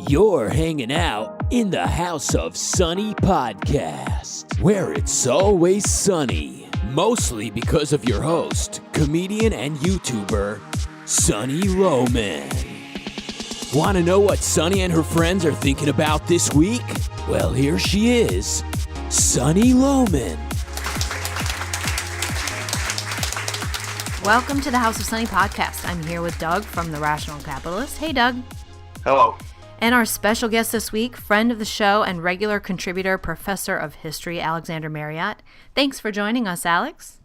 You're hanging out in the House of Sunny podcast, where it's always sunny, mostly because of your host, comedian and YouTuber, Sunny Loman. Want to know what Sunny and her friends are thinking about this week? Well, here she is, Sunny Loman. Welcome to the House of Sunny podcast. I'm here with Doug from The Rational Capitalist. Hey, Doug. Hello. And our special guest this week, friend of the show and regular contributor, Professor of History, Alexander Marriott. Thanks for joining us, Alex.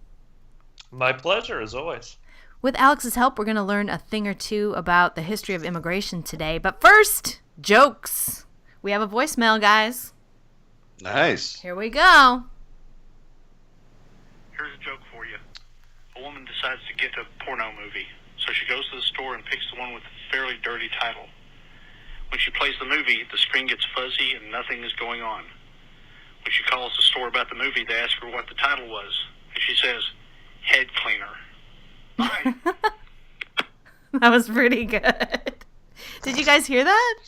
My pleasure, as always. With Alex's help, we're going to learn a thing or two about the history of immigration today. But first, jokes. We have a voicemail, guys. Nice. Here we go. Here's a joke for you. A woman decides to get a porno movie, so she goes to the store and picks the one with a fairly dirty title. When she plays the movie, the screen gets fuzzy and nothing is going on. When she calls the store about the movie, they ask her what the title was, and she says, Head Cleaner. Bye. That was pretty good. Did you guys hear that?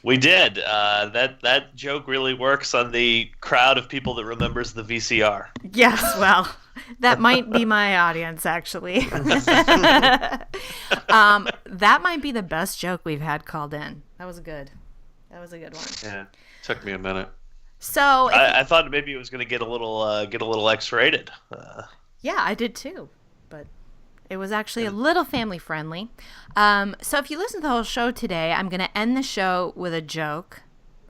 We did. That joke really works on the crowd of people that remembers the VCR. Yes, well, that might be my audience, actually. That might be the best joke we've had called in. That was good. That was a good one. Yeah, took me a minute. So I thought maybe it was going to get a little X-rated. Yeah, I did too, but it was actually a little family friendly. So if you listen to the whole show today, I'm going to end the show with a joke.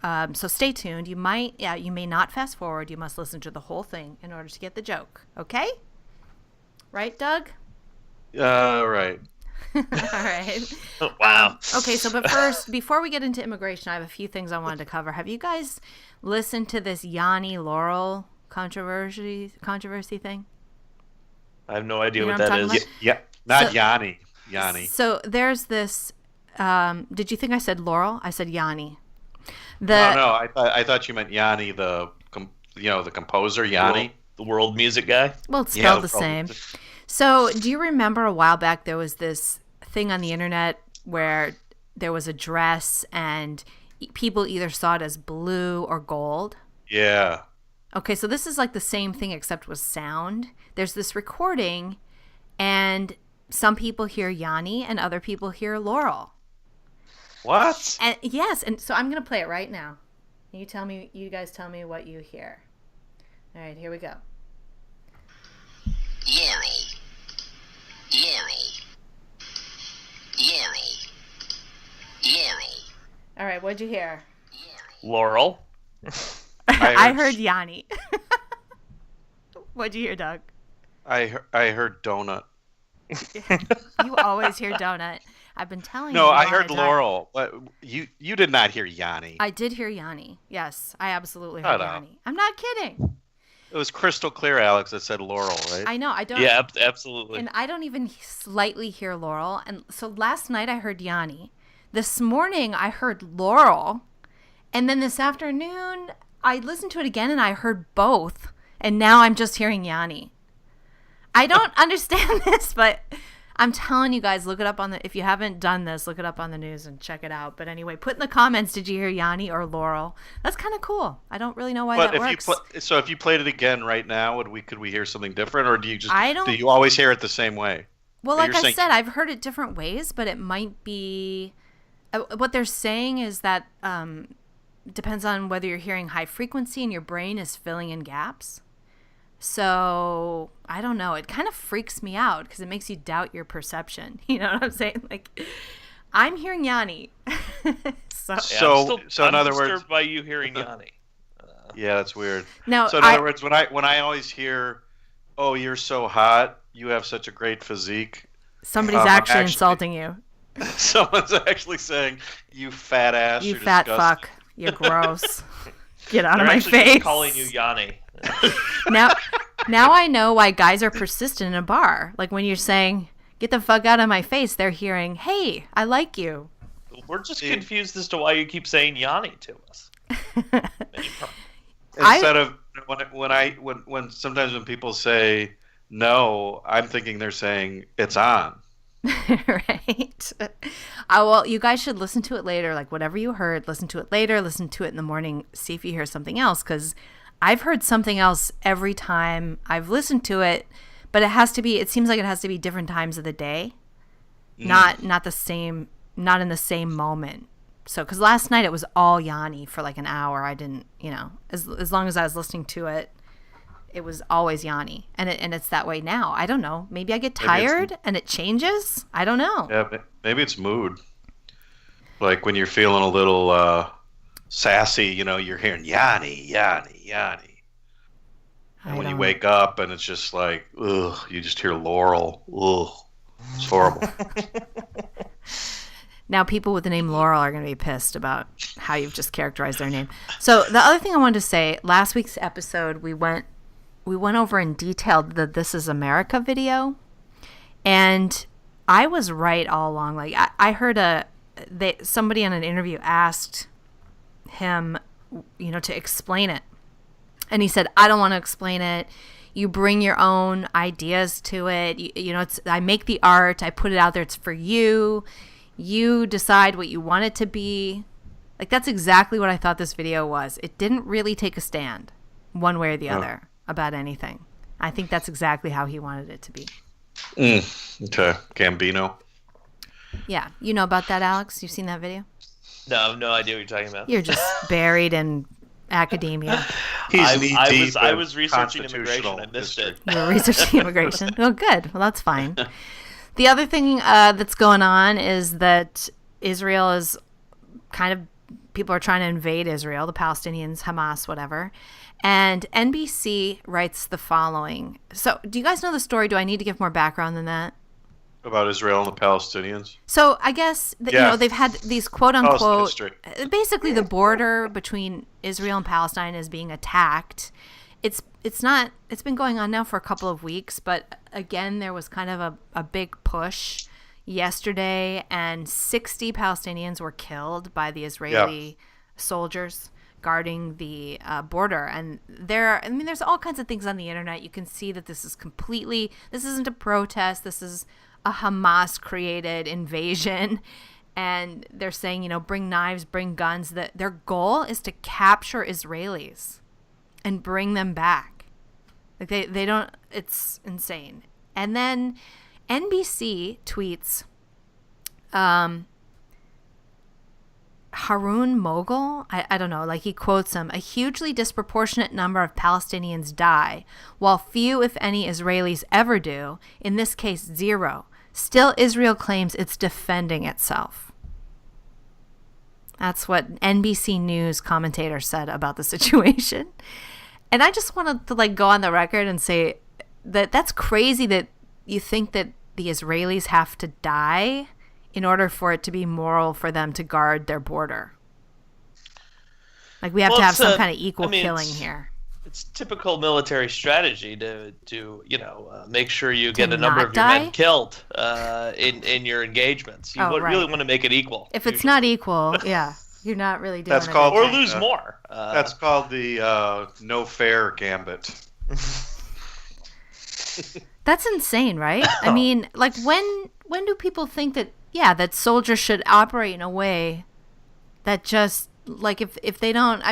So stay tuned. You may not fast forward. You must listen to the whole thing in order to get the joke. Okay? Right, Doug? Right. All right. Wow. Okay, so but first, before we get into immigration, I have a few things I wanted to cover. Have you guys listened to this Yanni Laurel controversy thing? I have no idea You know what what that I'm is. talking Yeah, not So- Yanni. Yanni. So there's this. Did you think I said Laurel? I said Yanni. No, I thought you meant Yanni, the composer Yanni. The world music guy. Well, it's spelled Yeah, the probably. same. So, do you remember a while back there was this thing on the internet where there was a dress and people either saw it as blue or gold? Yeah. Okay, so this is like the same thing except with sound. There's this recording and some people hear Yanni and other people hear Laurel. What? And yes, and so I'm going to play it right now. You guys tell me what you hear. All right, here we go. Yanni. All right, what'd you hear? Laurel. I heard Yanni. What'd you hear, Doug? I heard donut. You always hear donut. I've been telling you. No, I on heard a diet. Laurel. But you did not hear Yanni. I did hear Yanni. Yes, I absolutely Shut heard up. Yanni. I'm not kidding. It was crystal clear, Alex, that said Laurel, right? I know. I don't. Yeah, absolutely. And I don't even slightly hear Laurel. And so last night I heard Yanni. This morning I heard Laurel. And then this afternoon I listened to it again and I heard both. And now I'm just hearing Yanni. I don't understand this, but I'm telling you guys, look it up if you haven't done this, look it up on the news and check it out. But anyway, put in the comments, did you hear Yanni or Laurel? That's kind of cool. I don't really know why But that works. if you played it again right now, could we hear something different, or do you I always hear it the same way? Well, But like you're I saying- said, I've heard it different ways, but it might be what they're saying is that depends on whether you're hearing high frequency and your brain is filling in gaps. So I don't know. It kind of freaks me out because it makes you doubt your perception. You know what I'm saying? Like, I'm hearing Yanni. So in other words, disturbed by you hearing Yanni. Yeah, that's weird. now, So in other words, when I always hear, "Oh, you're so hot. You have such a great physique," somebody's actually insulting you. someone's actually saying, "You fat ass. You you're fat disgusting." fuck. You're gross. Get out They're of my actually just face. calling you Yanni. Now I know why guys are persistent in a bar. Like when you're saying, "Get the fuck out of my face," they're hearing, "Hey, I like you." We're just confused as to why you keep saying Yanni to us. Instead of when sometimes when people say no, I'm thinking they're saying it's on. Right. Well, you guys should listen to it later. Like whatever you heard, listen to it later, listen to it in the morning, see if you hear something else. Because I've heard something else every time I've listened to it, but it seems like it has to be different times of the day. Not the same, not in the same moment. So, because last night it was all Yanni for like an hour. I didn't, as long as I was listening to it, it was always Yanni, and it's that way now. I don't know. Maybe I get tired and it changes. I don't know. Yeah, maybe it's mood. Like when you're feeling a little sassy, you're hearing Yanni, Yanni, Yanni. And when you wake up and it's just like, ugh, you just hear Laurel. Ugh, it's horrible. Now people with the name Laurel are going to be pissed about how you've just characterized their name. So the other thing I wanted to say, last week's episode, we went over in detail the This Is America video, and I was right all along. Like I heard somebody in an interview asked him, to explain it, and he said, "I don't want to explain it. You bring your own ideas to it. I make the art. I put it out there. It's for you. You decide what you want it to be." Like that's exactly what I thought this video was. It didn't really take a stand one way or the other about anything. I think that's exactly how he wanted it to be. Okay. Gambino. Yeah. You know about that, Alex? You've seen that video? No, I have no idea what you're talking about. You're just buried in academia. I was researching immigration. I missed it. You were researching immigration? Oh, good. Well, that's fine. The other thing that's going on is that Israel is people are trying to invade Israel, the Palestinians, Hamas, whatever. And NBC writes the following. So do you guys know the story? Do I need to give more background than that? About Israel and the Palestinians? So I guess, they've had these quote unquote, basically the border between Israel and Palestine is being attacked. It's been going on now for a couple of weeks, but again, there was kind of a big push yesterday, and 60 Palestinians were killed by the Israeli soldiers guarding the border. And there's all kinds of things on the internet. You can see that this isn't a protest. This is a Hamas created invasion. And they're saying, bring knives, bring guns. That their goal is to capture Israelis and bring them back. Like they don't, it's insane. And then NBC tweets, Harun Mogul, I don't know, like he quotes him, "A hugely disproportionate number of Palestinians die, while few, if any, Israelis ever do, in this case 0. Still, Israel claims it's defending itself." That's what NBC News commentator said about the situation. And I just wanted to go on the record and say that that's crazy that you think that the Israelis have to die in order for it to be moral for them to guard their border. Like we have to have some kind of equal killing here. It's typical military strategy to make sure you get a number of your men killed in your engagements. You really want to make it equal. If it's not equal, you're not really doing it. Or lose more. That's called the no fair gambit. That's insane, right? I mean, when do people think that that soldiers should operate in a way that just if they don't,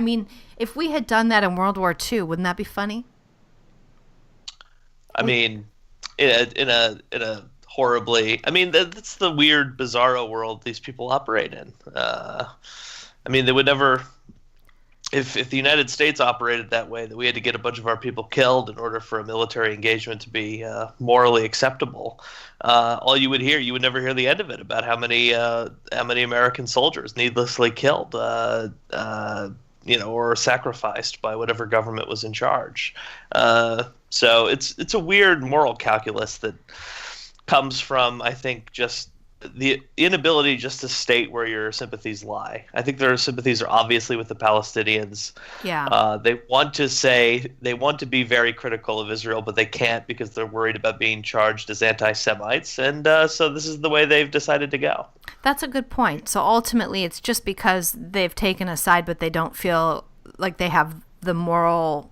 if we had done that in World War II, wouldn't that be funny? I mean, in a horribly, that's the weird, bizarro world these people operate in. They would never, if the United States operated that way, that we had to get a bunch of our people killed in order for a military engagement to be morally acceptable. All you would never hear the end of it about how many American soldiers needlessly killed, or sacrificed by whatever government was in charge. So it's a weird moral calculus that comes from, I think, just the inability just to state where your sympathies lie. I think their sympathies are obviously with the Palestinians. Yeah. They want to be very critical of Israel, but they can't because they're worried about being charged as anti-Semites. And so this is the way they've decided to go. That's a good point. So ultimately it's just because they've taken a side, but they don't feel like they don't have the moral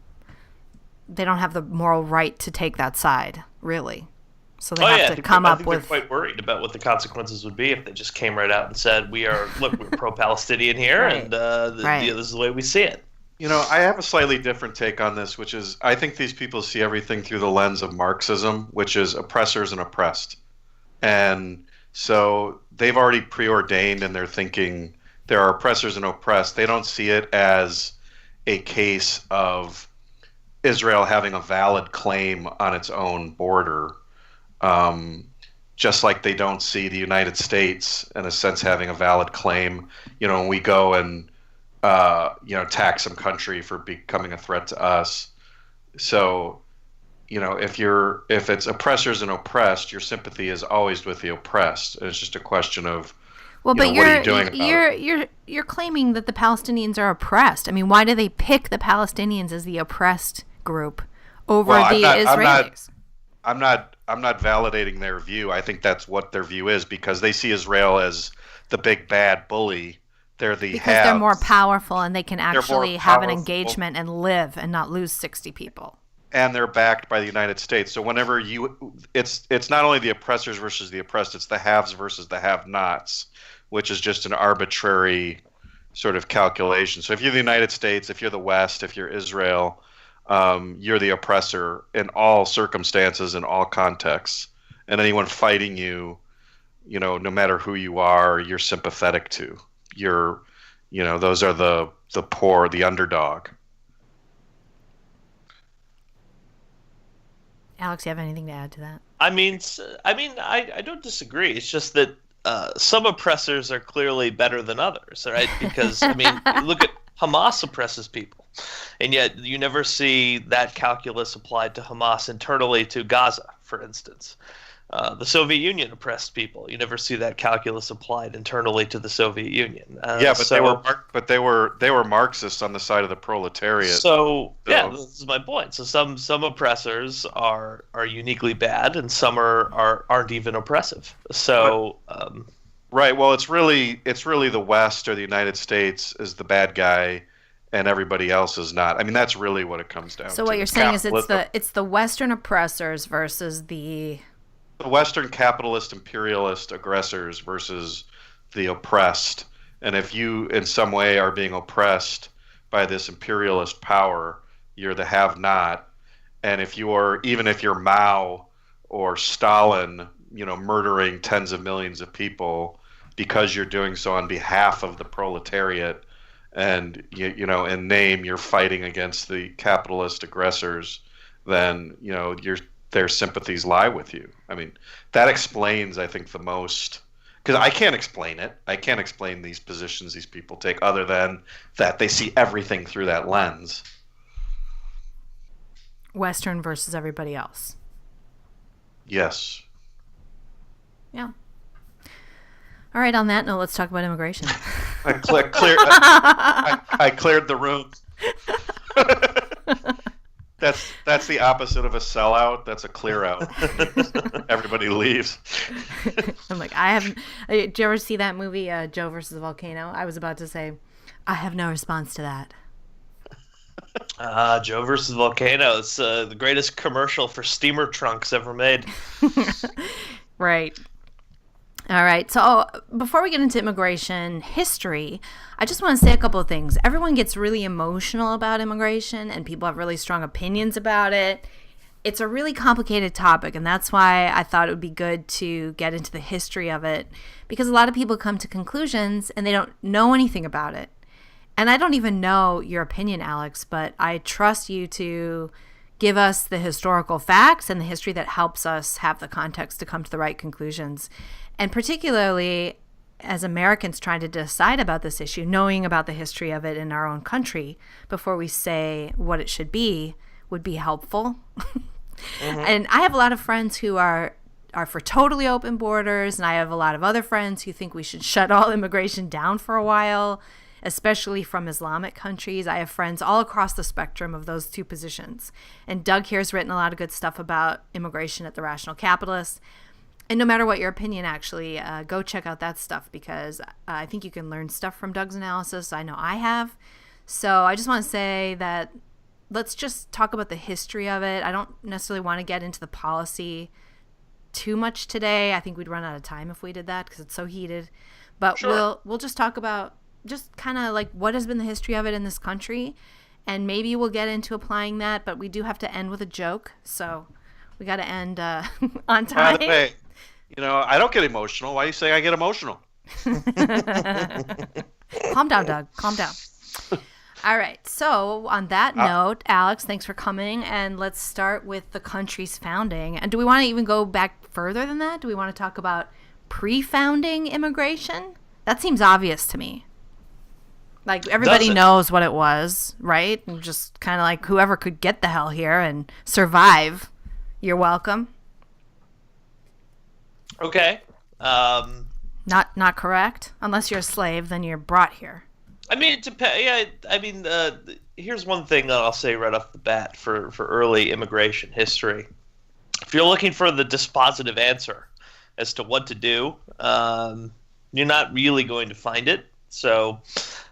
right to take that side, really. So they have to come up with. They're quite worried about what the consequences would be if they just came right out and said, we're pro-Palestinian here, Right. and Right. this is the way we see it. I have a slightly different take on this, which is I think these people see everything through the lens of Marxism, which is oppressors and oppressed. And so they've already preordained in their thinking there are oppressors and oppressed. They don't see it as a case of Israel having a valid claim on its own border, just like they don't see the United States, in a sense, having a valid claim. When we go and attack some country for becoming a threat to us. So, if it's oppressors and oppressed, your sympathy is always with the oppressed. And it's just a question of, Well, but what are you doing about it? you're claiming that the Palestinians are oppressed. I mean, why do they pick the Palestinians as the oppressed group over the Israelis? I'm not validating their view. I think that's what their view is, because they see Israel as the big bad bully. Because they're more powerful and they can actually have an powerful. engagement and live and not lose 60 people. And they're backed by the United States. So whenever it's not only the oppressors versus the oppressed, it's the haves versus the have-nots, which is just an arbitrary sort of calculation. So if you're the United States, if you're the West, if you're Israel, you're the oppressor in all circumstances, in all contexts. And anyone fighting you, no matter who you are, you're sympathetic to. Those are the poor, the underdog. Alex, you have anything to add to that? I don't disagree. It's just that some oppressors are clearly better than others, right? Because look at Hamas oppresses people, and yet you never see that calculus applied to Hamas internally to Gaza, for instance. The Soviet Union oppressed people. You never see that calculus applied internally to the Soviet Union. They were Marxists on the side of the proletariat. So this is my point. So some oppressors are uniquely bad, and some aren't even oppressive. So right. Well, it's really the West or the United States is the bad guy, and everybody else is not. That's really what it comes down to. So what you're saying is it's the Western oppressors versus the Western capitalist imperialist aggressors versus the oppressed. And if you in some way are being oppressed by this imperialist power, you're the have-not. And if you're Mao or Stalin, murdering tens of millions of people because you're doing so on behalf of the proletariat, and in name you're fighting against the capitalist aggressors, then their sympathies lie with you. That explains, I think, the most, because I can't explain it. I can't explain these positions these people take other than that they see everything through that lens. Western versus everybody else. Yes. Yeah. All right, on that note, let's talk about immigration. I cleared the room. That's the opposite of a sellout. That's a clear out. Everybody leaves. I'm like, I haven't. Did you ever see that movie, Joe versus the Volcano? I was about to say, I have no response to that. Joe versus Volcano. It's the greatest commercial for steamer trunks ever made. Right. All right. So before we get into immigration history, I just want to say a couple of things. Everyone gets really emotional about immigration and people have really strong opinions about it. It's a really complicated topic, and that's why I thought it would be good to get into the history of it, because a lot of people come to conclusions and they don't know anything about it. And I don't even know your opinion, Alex, but I trust you to give us the historical facts and the history that helps us have the context to come to the right conclusions. And particularly as Americans trying to decide about this issue, knowing about the history of it in our own country before we say what it should be would be helpful. Mm-hmm. And I have a lot of friends who are for totally open borders, and I have a lot of other friends who think we should shut all immigration down for a while, especially from Islamic countries. I have friends all across the spectrum of those two positions. And Doug here has written a lot of good stuff about immigration at The Rational Capitalist. And no matter what your opinion, actually, go check out that stuff, because I think you can learn stuff from Doug's analysis. I know I have. So I just want to say that let's just talk about the history of it. I don't necessarily want to get into the policy too much today. I think we'd run out of time if we did that because it's so heated. But Sure. we'll just talk about just kind of like what has been the history of it in this country, and maybe we'll get into applying that. But we do have to end with a joke, so we got to end on By time. the way, I don't get emotional. Why do you say I get emotional? Calm down, Doug. Calm down. All right. So on that note, Alex, thanks for coming. And let's start with the country's founding. And do we want to even go back further than that? Do we want to talk about pre-founding immigration? That seems obvious to me. Like everybody knows what it was, right? And just kind of like whoever could get the hell here and survive, you're welcome. Okay. Not correct. Unless you're a slave, then you're brought here. I mean, it depends. Yeah, I mean, here's one thing that I'll say right off the bat for early immigration history. If you're looking for the dispositive answer as to what to do, you're not really going to find it. So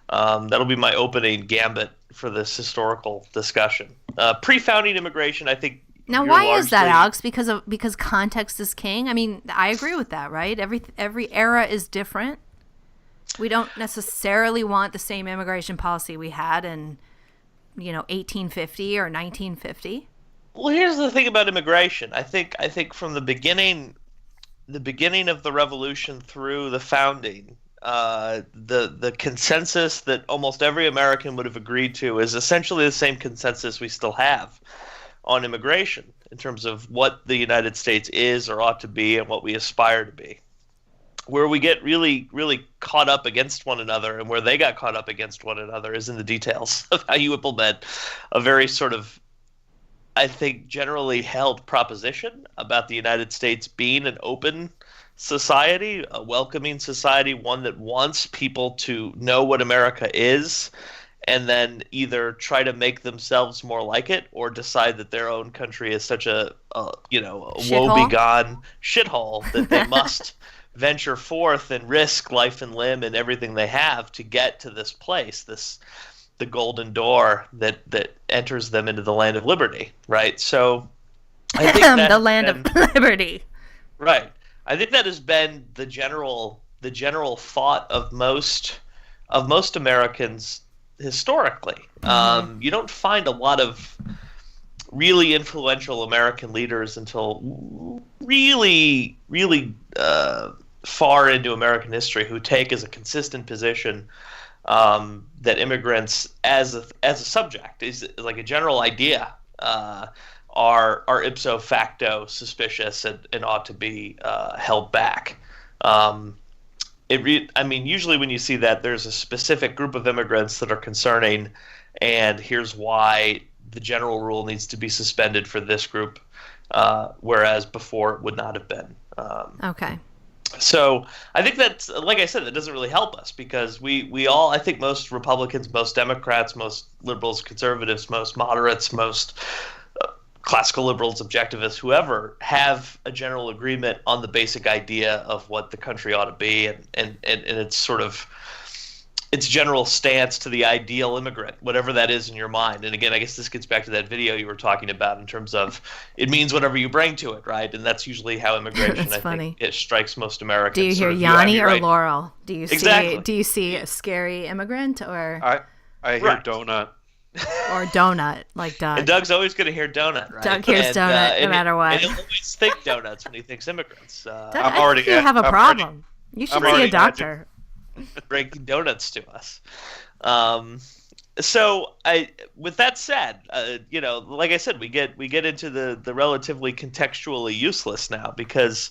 that'll be my opening gambit for this historical discussion. Pre-founding immigration, I think. Now, why is that, Alex? Because context is king. I mean, I agree with that, right? Every era is different. We don't necessarily want the same immigration policy we had in, 1850 or 1950. Well, here's the thing about immigration. I think from the beginning of the revolution through the founding, the consensus that almost every American would have agreed to is essentially the same consensus we still have on immigration in terms of what the United States is or ought to be and what we aspire to be. Where we get really, really caught up against one another and where they got caught up against one another is in the details of how you implement a very sort of, I think, generally held proposition about the United States being an open society, a welcoming society, one that wants people to know what America is and then either try to make themselves more like it or decide that their own country is such a woebegone shithole that they must venture forth and risk life and limb and everything they have to get to this place, the golden door that enters them into the land of liberty, right? So I think that the land of liberty. Right. I think that has been the general thought of most Americans historically. You don't find a lot of really influential American leaders until really, really far into American history who take as a consistent position that immigrants as a subject is like a general idea are ipso facto suspicious and ought to be held back. Usually when you see that, there's a specific group of immigrants that are concerning, and here's why the general rule needs to be suspended for this group, whereas before it would not have been. Okay. So I think that's, like I said, that doesn't really help us because we all, I think most Republicans, most Democrats, most liberals, conservatives, most moderates, most classical liberals, objectivists, whoever, have a general agreement on the basic idea of what the country ought to be and its sort of its general stance to the ideal immigrant, whatever that is in your mind. And again, I guess this gets back to that video you were talking about in terms of it means whatever you bring to it, right? And that's usually how immigration, think, it strikes most Americans. Do you hear Yanni or Laurel? Do you see a scary immigrant or? I hear donut. Or donut, like Doug. And Doug's always going to hear donut, right? Doug hears donut no matter what. And he'll always think donuts when he thinks immigrants. Doug, I think you have a problem. You should see a doctor. Breaking donuts to us. With that said, like I said, we get into the relatively contextually useless now because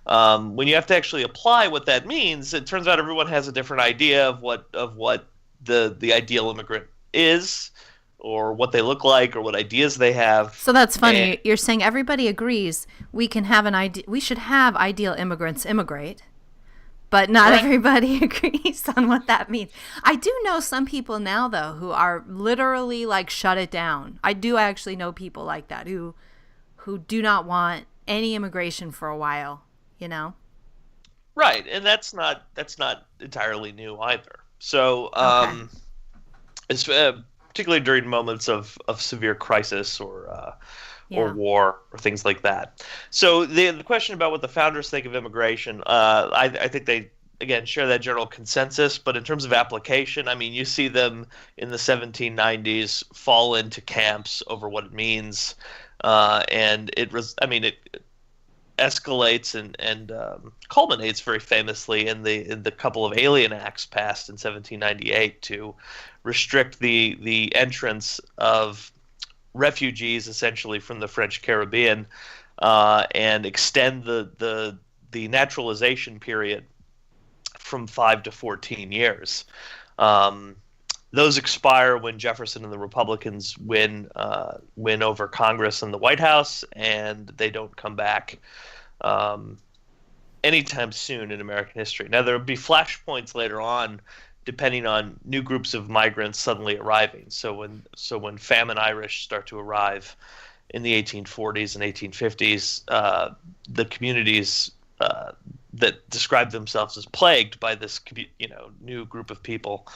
when you have to actually apply what that means, it turns out everyone has a different idea of what the ideal immigrant is, or what they look like, or what ideas they have. So that's funny. You're saying everybody agrees we can have an idea. We should have ideal immigrants immigrate. But not everybody agrees on what that means. I do know some people now, though, who are literally like shut it down. I do actually know people like that who do not want any immigration for a while, Right, and that's not entirely new either. So, it's particularly during moments of severe crisis or or war or things like that. So the question about what the founders think of immigration, I think they, again, share that general consensus. But in terms of application, I mean, you see them in the 1790s fall into camps over what it means. And it escalates and culminates very famously in the couple of Alien Acts passed in 1798 to restrict the entrance of refugees essentially from the French Caribbean and extend the naturalization period from 5 to 14 years. Those expire when Jefferson and the Republicans win over Congress and the White House, and they don't come back anytime soon in American history. Now, there will be flashpoints later on, depending on new groups of migrants suddenly arriving. So when famine Irish start to arrive in the 1840s and 1850s, the communities that described themselves as plagued by this, new group of people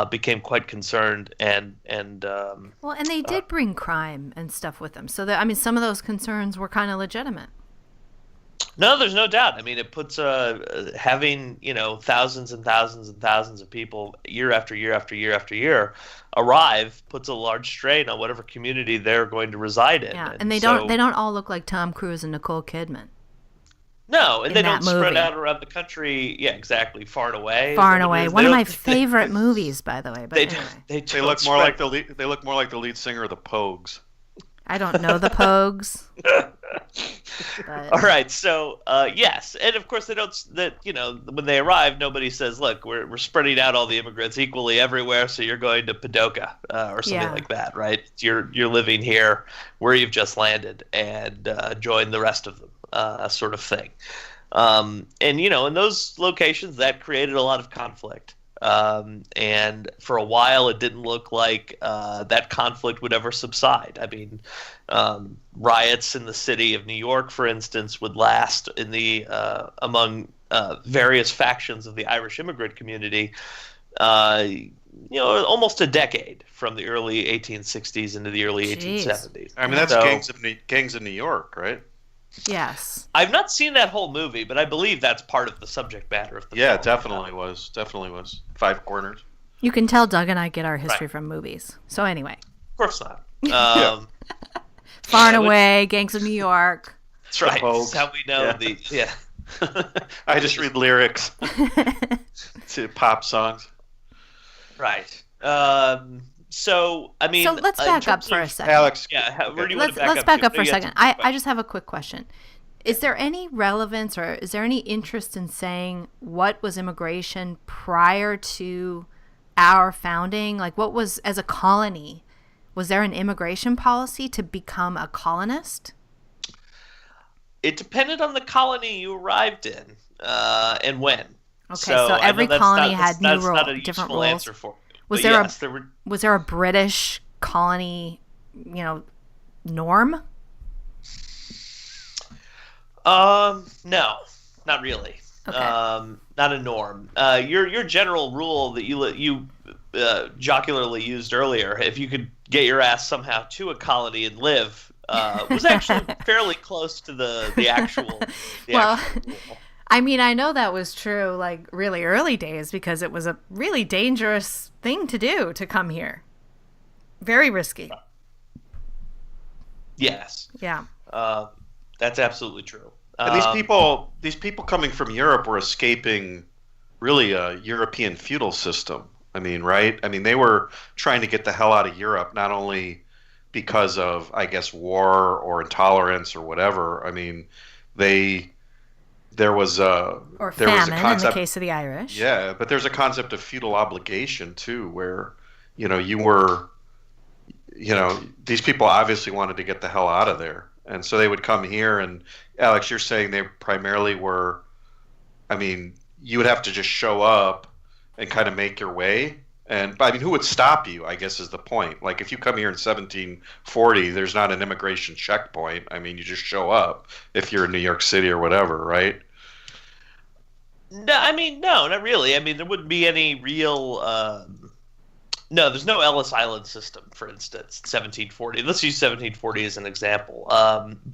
became quite concerned and they did bring crime and stuff with them. So some of those concerns were kind of legitimate. No, there's no doubt. I mean, it puts having thousands and thousands and thousands of people year after year after year after year arrive puts a large strain on whatever community they're going to reside in. Yeah, and they don't all look like Tom Cruise and Nicole Kidman. No, and they don't spread out around the country. Yeah, exactly. Far and away. Far and away. One of my favorite movies, by the way. But they look more like the lead singer of the Pogues. I don't know the Pogues. But... All right, so yes, and of course they don't. When they arrive, nobody says, "Look, we're spreading out all the immigrants equally everywhere, so you're going to Paducah or something like that, right? You're living here where you've just landed, and join the rest of them, sort of thing." And in those locations, that created a lot of conflict. And for a while, it didn't look like that conflict would ever subside. I mean, riots in the city of New York, for instance, would last in among various factions of the Irish immigrant community, almost a decade, from the early 1860s into the early 1870s. I mean, that's Gangs of New York, right? Yes. I've not seen that whole movie, but I believe that's part of the subject matter of the film. Definitely was. Five Corners. You can tell Doug and I get our history from movies. So anyway. Of course not. Far and Away, Gangs of New York. That's right. That's how we know I just read lyrics to pop songs. Right. So let's back up for a second. Alex, where do you want to back up? Let's back up for a second. I just have a quick question. Is there any relevance or is there any interest in saying what was immigration prior to our founding? Like, what was, as a colony, was there an immigration policy to become a colonist? It depended on the colony you arrived in and when. Okay, so every colony had new rules, different rules. Answer for you. Was there a British colony, norm? No, not really. Okay. Not a norm. Your general rule that you jocularly used earlier, if you could get your ass somehow to a colony and live, was actually fairly close to the actual. Actual rule. I mean, I know that was true, like, really early days, because it was a really dangerous thing to do, to come here. Very risky. Yes. Yeah. That's absolutely true. And these people coming from Europe were escaping really a European feudal system. I mean, right? I mean, they were trying to get the hell out of Europe, not only because of, I guess, war or intolerance or whatever. I mean, there was a famine in the case of the Irish. Yeah, but there's a concept of feudal obligation too, where these people obviously wanted to get the hell out of there, and so they would come here. And Alex, you're saying they primarily were. I mean, you would have to just show up and kind of make your way. And I mean, who would stop you, I guess, is the point. Like, if you come here in 1740, there's not an immigration checkpoint. I mean, you just show up if you're in New York City or whatever, right? No, I mean, no, not really. I mean, there wouldn't be any real No, there's no Ellis Island system, for instance, 1740. Let's use 1740 as an example.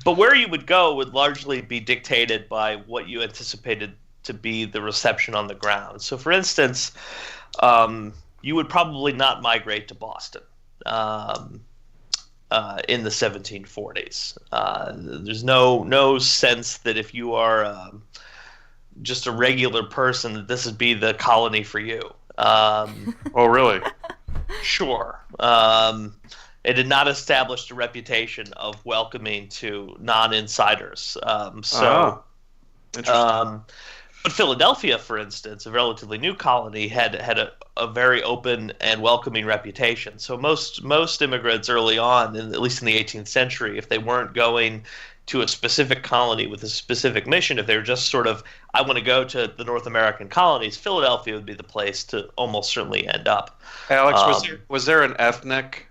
But where you would go would largely be dictated by what you anticipated to be the reception on the ground. So, for instance, you would probably not migrate to Boston in the 1740s. There's no sense that if you are just a regular person, that this would be the colony for you. Oh, really? Sure. It had not established a reputation of welcoming to non-insiders. Interesting. But Philadelphia, for instance, a relatively new colony, had a very open and welcoming reputation. So most immigrants early on, at least in the 18th century, if they weren't going to a specific colony with a specific mission, if they were just sort of, I want to go to the North American colonies, Philadelphia would be the place to almost certainly end up. Alex, was there an ethnic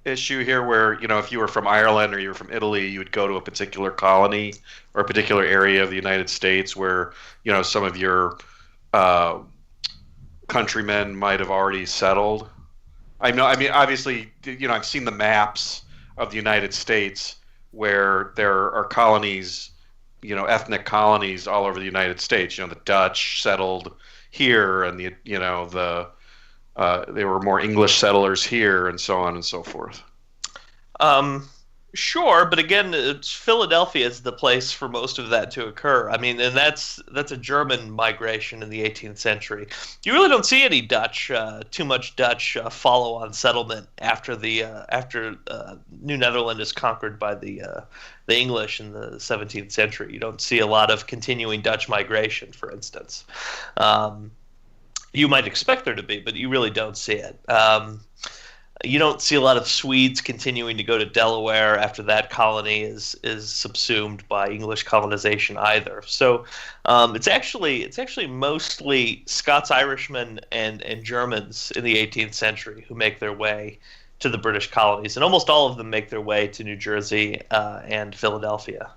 issue here where, if you were from Ireland or you were from Italy, you would go to a particular colony or a particular area of the United States where, some of your countrymen might have already settled? Obviously, I've seen the maps of the United States where there are colonies, ethnic colonies all over the United States. The Dutch settled here, and they were more English settlers here, and so on and so forth. Sure, but again, Philadelphia is the place for most of that to occur. And that's a German migration in the 18th century. You really don't see any too much Dutch follow-on settlement after New Netherland is conquered by the English in the 17th century. You don't see a lot of continuing Dutch migration, for instance. You might expect there to be, but you really don't see it. You don't see a lot of Swedes continuing to go to Delaware after that colony is subsumed by English colonization either. So it's actually mostly Scots-Irishmen and Germans in the 18th century who make their way to the British colonies, and almost all of them make their way to New Jersey and Philadelphia.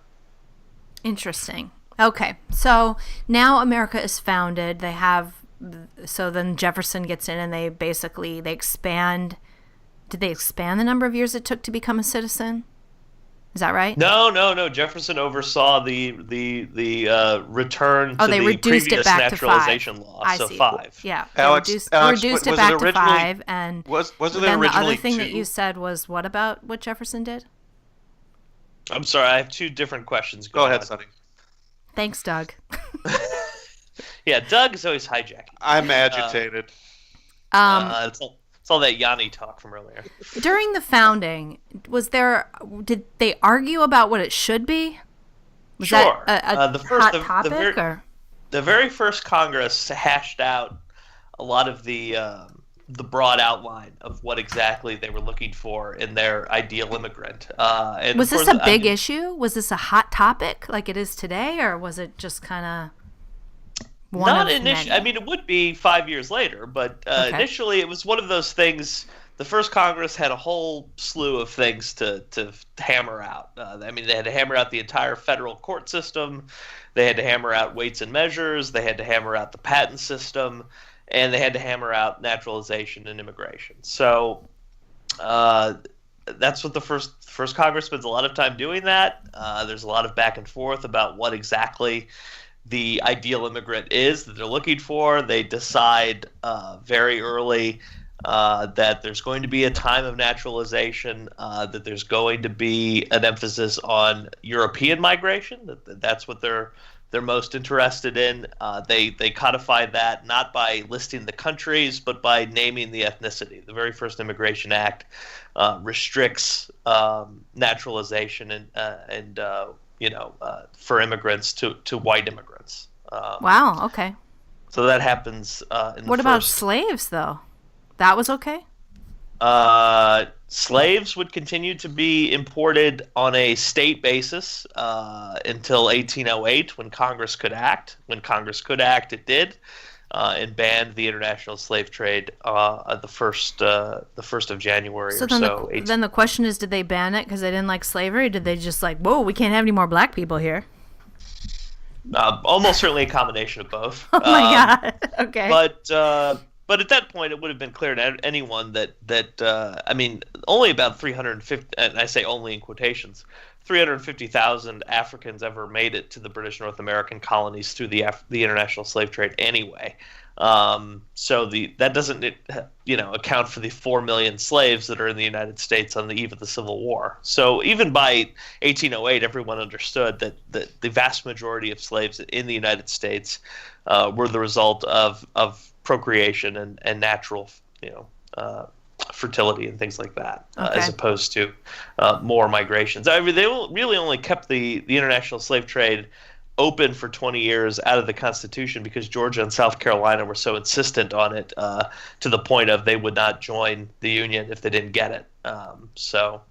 Interesting. Okay, so now America is founded. So then Jefferson gets in, and they expand. Did they expand the number of years it took to become a citizen? Is that right? No. Jefferson oversaw the return to the previous naturalization law. I so see. 5. Yeah, Alex, reduced it back to 5, and wasn't it then originally the other thing 2? that you said was what about what Jefferson did? I'm sorry, I have 2 different questions. Go ahead, Sonny. Thanks, Doug. Yeah, Doug is always hijacking. I'm agitated. It's all that Yanni talk from earlier. During the founding, did they argue about what it should be? Was Sure. that a hot topic? The very first Congress hashed out a lot of the broad outline of what exactly they were looking for in their ideal immigrant. And was this a big issue? Was this a hot topic like it is today, or was it just kind of not initially? It would be 5 years later, but initially it was one of those things. The first Congress had a whole slew of things to hammer out. They had to hammer out the entire federal court system. They had to hammer out weights and measures. They had to hammer out the patent system, and they had to hammer out naturalization and immigration. So that's what the first Congress spends a lot of time doing. That there's a lot of back and forth about what exactly the ideal immigrant is that they're looking for. They decide very early that there's going to be a time of naturalization, that there's going to be an emphasis on European migration. That's what they're most interested in. They codify that not by listing the countries, but by naming the ethnicity. The very first Immigration Act restricts naturalization and for immigrants to white immigrants. Wow. Okay. So that happens. What about slaves, though? That was okay? Slaves would continue to be imported on a state basis until 1808, when Congress could act. When Congress could act, it did, and banned the international slave trade the first of January so or then so. Then the question is, did they ban it because they didn't like slavery? Or did they just whoa, we can't have any more black people here? Almost certainly a combination of both. Oh my God. Okay. But But at that point, it would have been clear to anyone that I mean, only about 350, and I say only in quotations, 350,000 Africans ever made it to the British North American colonies through the international slave trade anyway. So that doesn't account for the 4 million slaves that are in the United States on the eve of the Civil War. So even by 1808, everyone understood that the vast majority of slaves in the United States were the result of procreation and natural fertility and things like that, as opposed to more migrations. I mean, they really only kept the international slave trade open for 20 years out of the Constitution because Georgia and South Carolina were so insistent on it, to the point of they would not join the Union if they didn't get it. So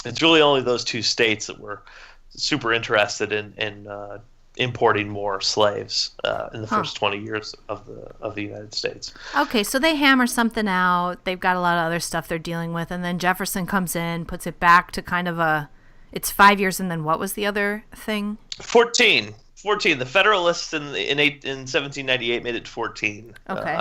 it's really only those two states that were super interested in importing more slaves in the first 20 years of the United States. Okay, so they hammer something out. They've got a lot of other stuff they're dealing with, and then Jefferson comes in, puts it back to kind of it's 5 years, and then what was the other thing? 14. The Federalists in 1798 made it 14. Okay.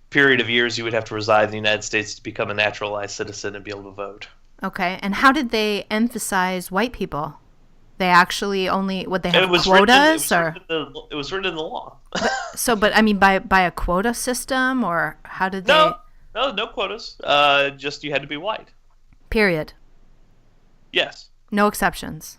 Period of years you would have to reside in the United States to become a naturalized citizen and be able to vote. Okay, and how did they emphasize white people? They actually would they have quotas? It was written in the law. But I mean, by a quota system, or how did they? No quotas. Just you had to be white. Period. Yes. No exceptions.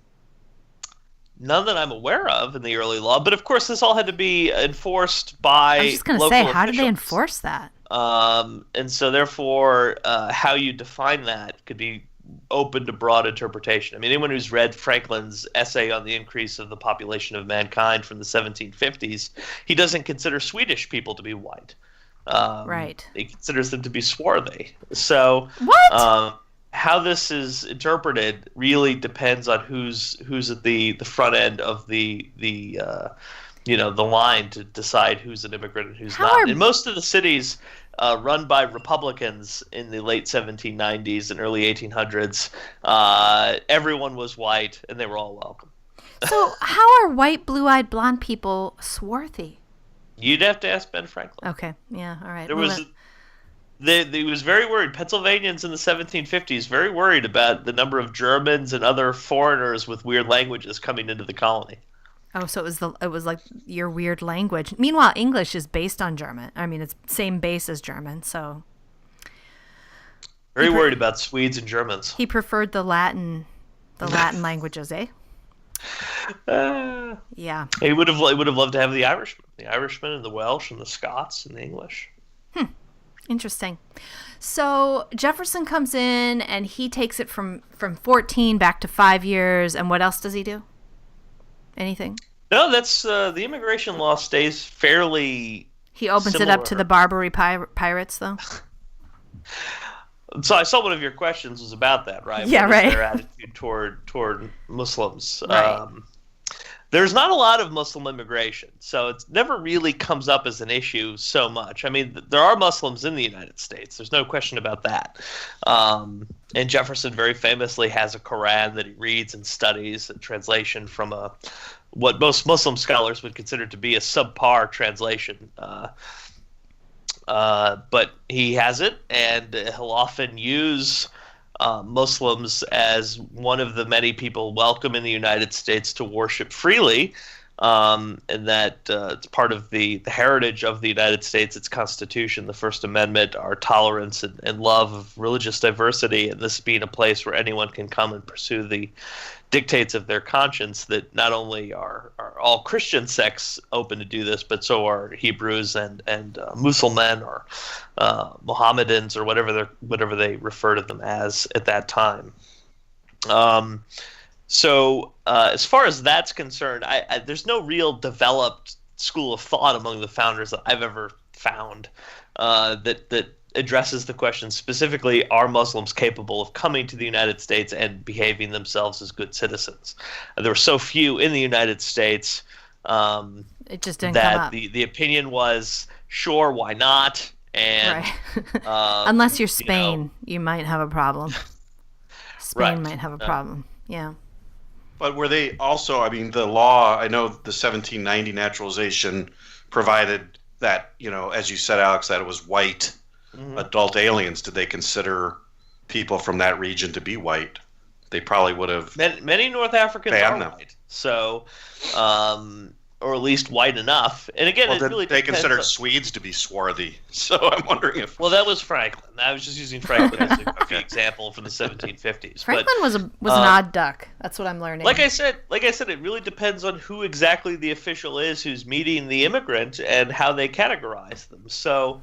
None that I'm aware of in the early law, but of course this all had to be enforced by. I was just going to say, how did they enforce that? And so therefore, how you define that could be open to broad interpretation. I mean, anyone who's read Franklin's essay on the increase of the population of mankind from the 1750s, he doesn't consider Swedish people to be white. Right. He considers them to be swarthy. So what? How this is interpreted really depends on who's at the front end of the line to decide who's an immigrant and who's not. In most of the cities run by Republicans in the late 1790s and early 1800s, everyone was white and they were all welcome. So how are white, blue-eyed, blonde people swarthy? You'd have to ask Ben Franklin. Okay, yeah, all right. He was very worried. Pennsylvanians in the 1750s very worried about the number of Germans and other foreigners with weird languages coming into the colony. Oh, so it was like your weird language. Meanwhile, English is based on German. I mean, it's same base as German, so. Very worried about Swedes and Germans. He preferred the Latin languages, eh? Yeah. He would have loved to have the Irishman and the Welsh and the Scots and the English. Interesting. So Jefferson comes in and he takes it from 14 back to 5 years. And what else does he do? Anything? No, that's the immigration law stays fairly. He opens similar. it up to the Barbary pirates, though. So I saw one of your questions was about that, right? Yeah, what right. is their attitude toward Muslims? Right. There's not a lot of Muslim immigration, so it never really comes up as an issue so much. I mean, there are Muslims in the United States. There's no question about that. And Jefferson very famously has a Quran that he reads and studies, a translation from what most Muslim scholars would consider to be a subpar translation. But he has it, and he'll often use Muslims as one of the many people welcome in the United States to worship freely, and that it's part of the heritage of the United States, its Constitution, the First Amendment, our tolerance and love of religious diversity, and this being a place where anyone can come and pursue the dictates of their conscience, that not only are all Christian sects open to do this, but so are Hebrews and Muslimen or Mohammedans or whatever they refer to them as at that time. So as far as that's concerned, there's no real developed school of thought among the founders that I've ever found that addresses the question specifically, are Muslims capable of coming to the United States and behaving themselves as good citizens? There were so few in the United States it just didn't come up. The opinion was, sure, why not? And right. Unless you're Spain, you might have a problem. Spain might have a problem. Yeah. But were they also, I mean, the law, I know the 1790 naturalization provided that, as you said, Alex, that it was white adult aliens. Did they consider people from that region to be white? They probably would have. Many North Africans are them. white, so, or at least white enough. And again, it really they depends considered on... Swedes to be swarthy. So I'm wondering if. Well, that was Franklin. I was just using Franklin as the example from the 1750s. Franklin was an odd duck. That's what I'm learning. Like I said, it really depends on who exactly the official is who's meeting the immigrant and how they categorize them. So,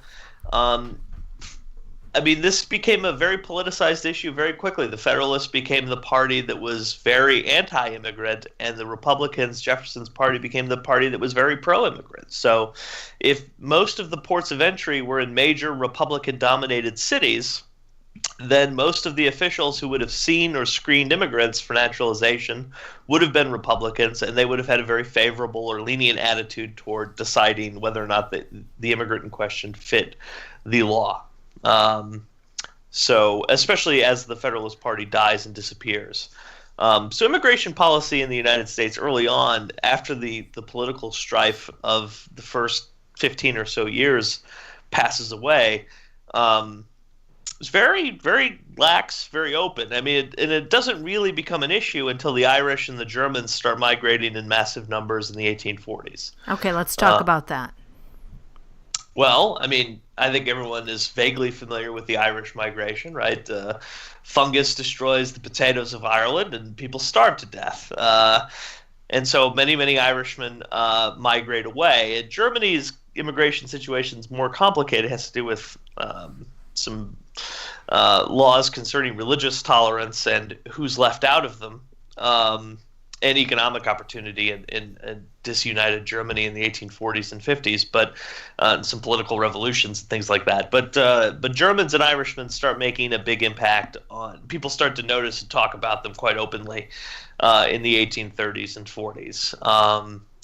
this became a very politicized issue very quickly. The Federalists became the party that was very anti-immigrant, and the Republicans, Jefferson's party, became the party that was very pro-immigrant. So if most of the ports of entry were in major Republican-dominated cities, then most of the officials who would have seen or screened immigrants for naturalization would have been Republicans, and they would have had a very favorable or lenient attitude toward deciding whether or not the immigrant in question fit the law. So especially as the Federalist Party dies and disappears. So immigration policy in the United States early on, after the political strife of the first 15 or so years passes away, was very, very lax, very open. And it doesn't really become an issue until the Irish and the Germans start migrating in massive numbers in the 1840s. Okay, let's talk about that. Well, I think everyone is vaguely familiar with the Irish migration, right? Fungus destroys the potatoes of Ireland, and people starve to death. And so many, many Irishmen migrate away. And Germany's immigration situation is more complicated. It has to do with some laws concerning religious tolerance and who's left out of them. And economic opportunity in disunited Germany in the 1840s and 50s, but some political revolutions and things like that. But Germans and Irishmen start making a big impact on people. Start to notice and talk about them quite openly in the 1830s and 40s.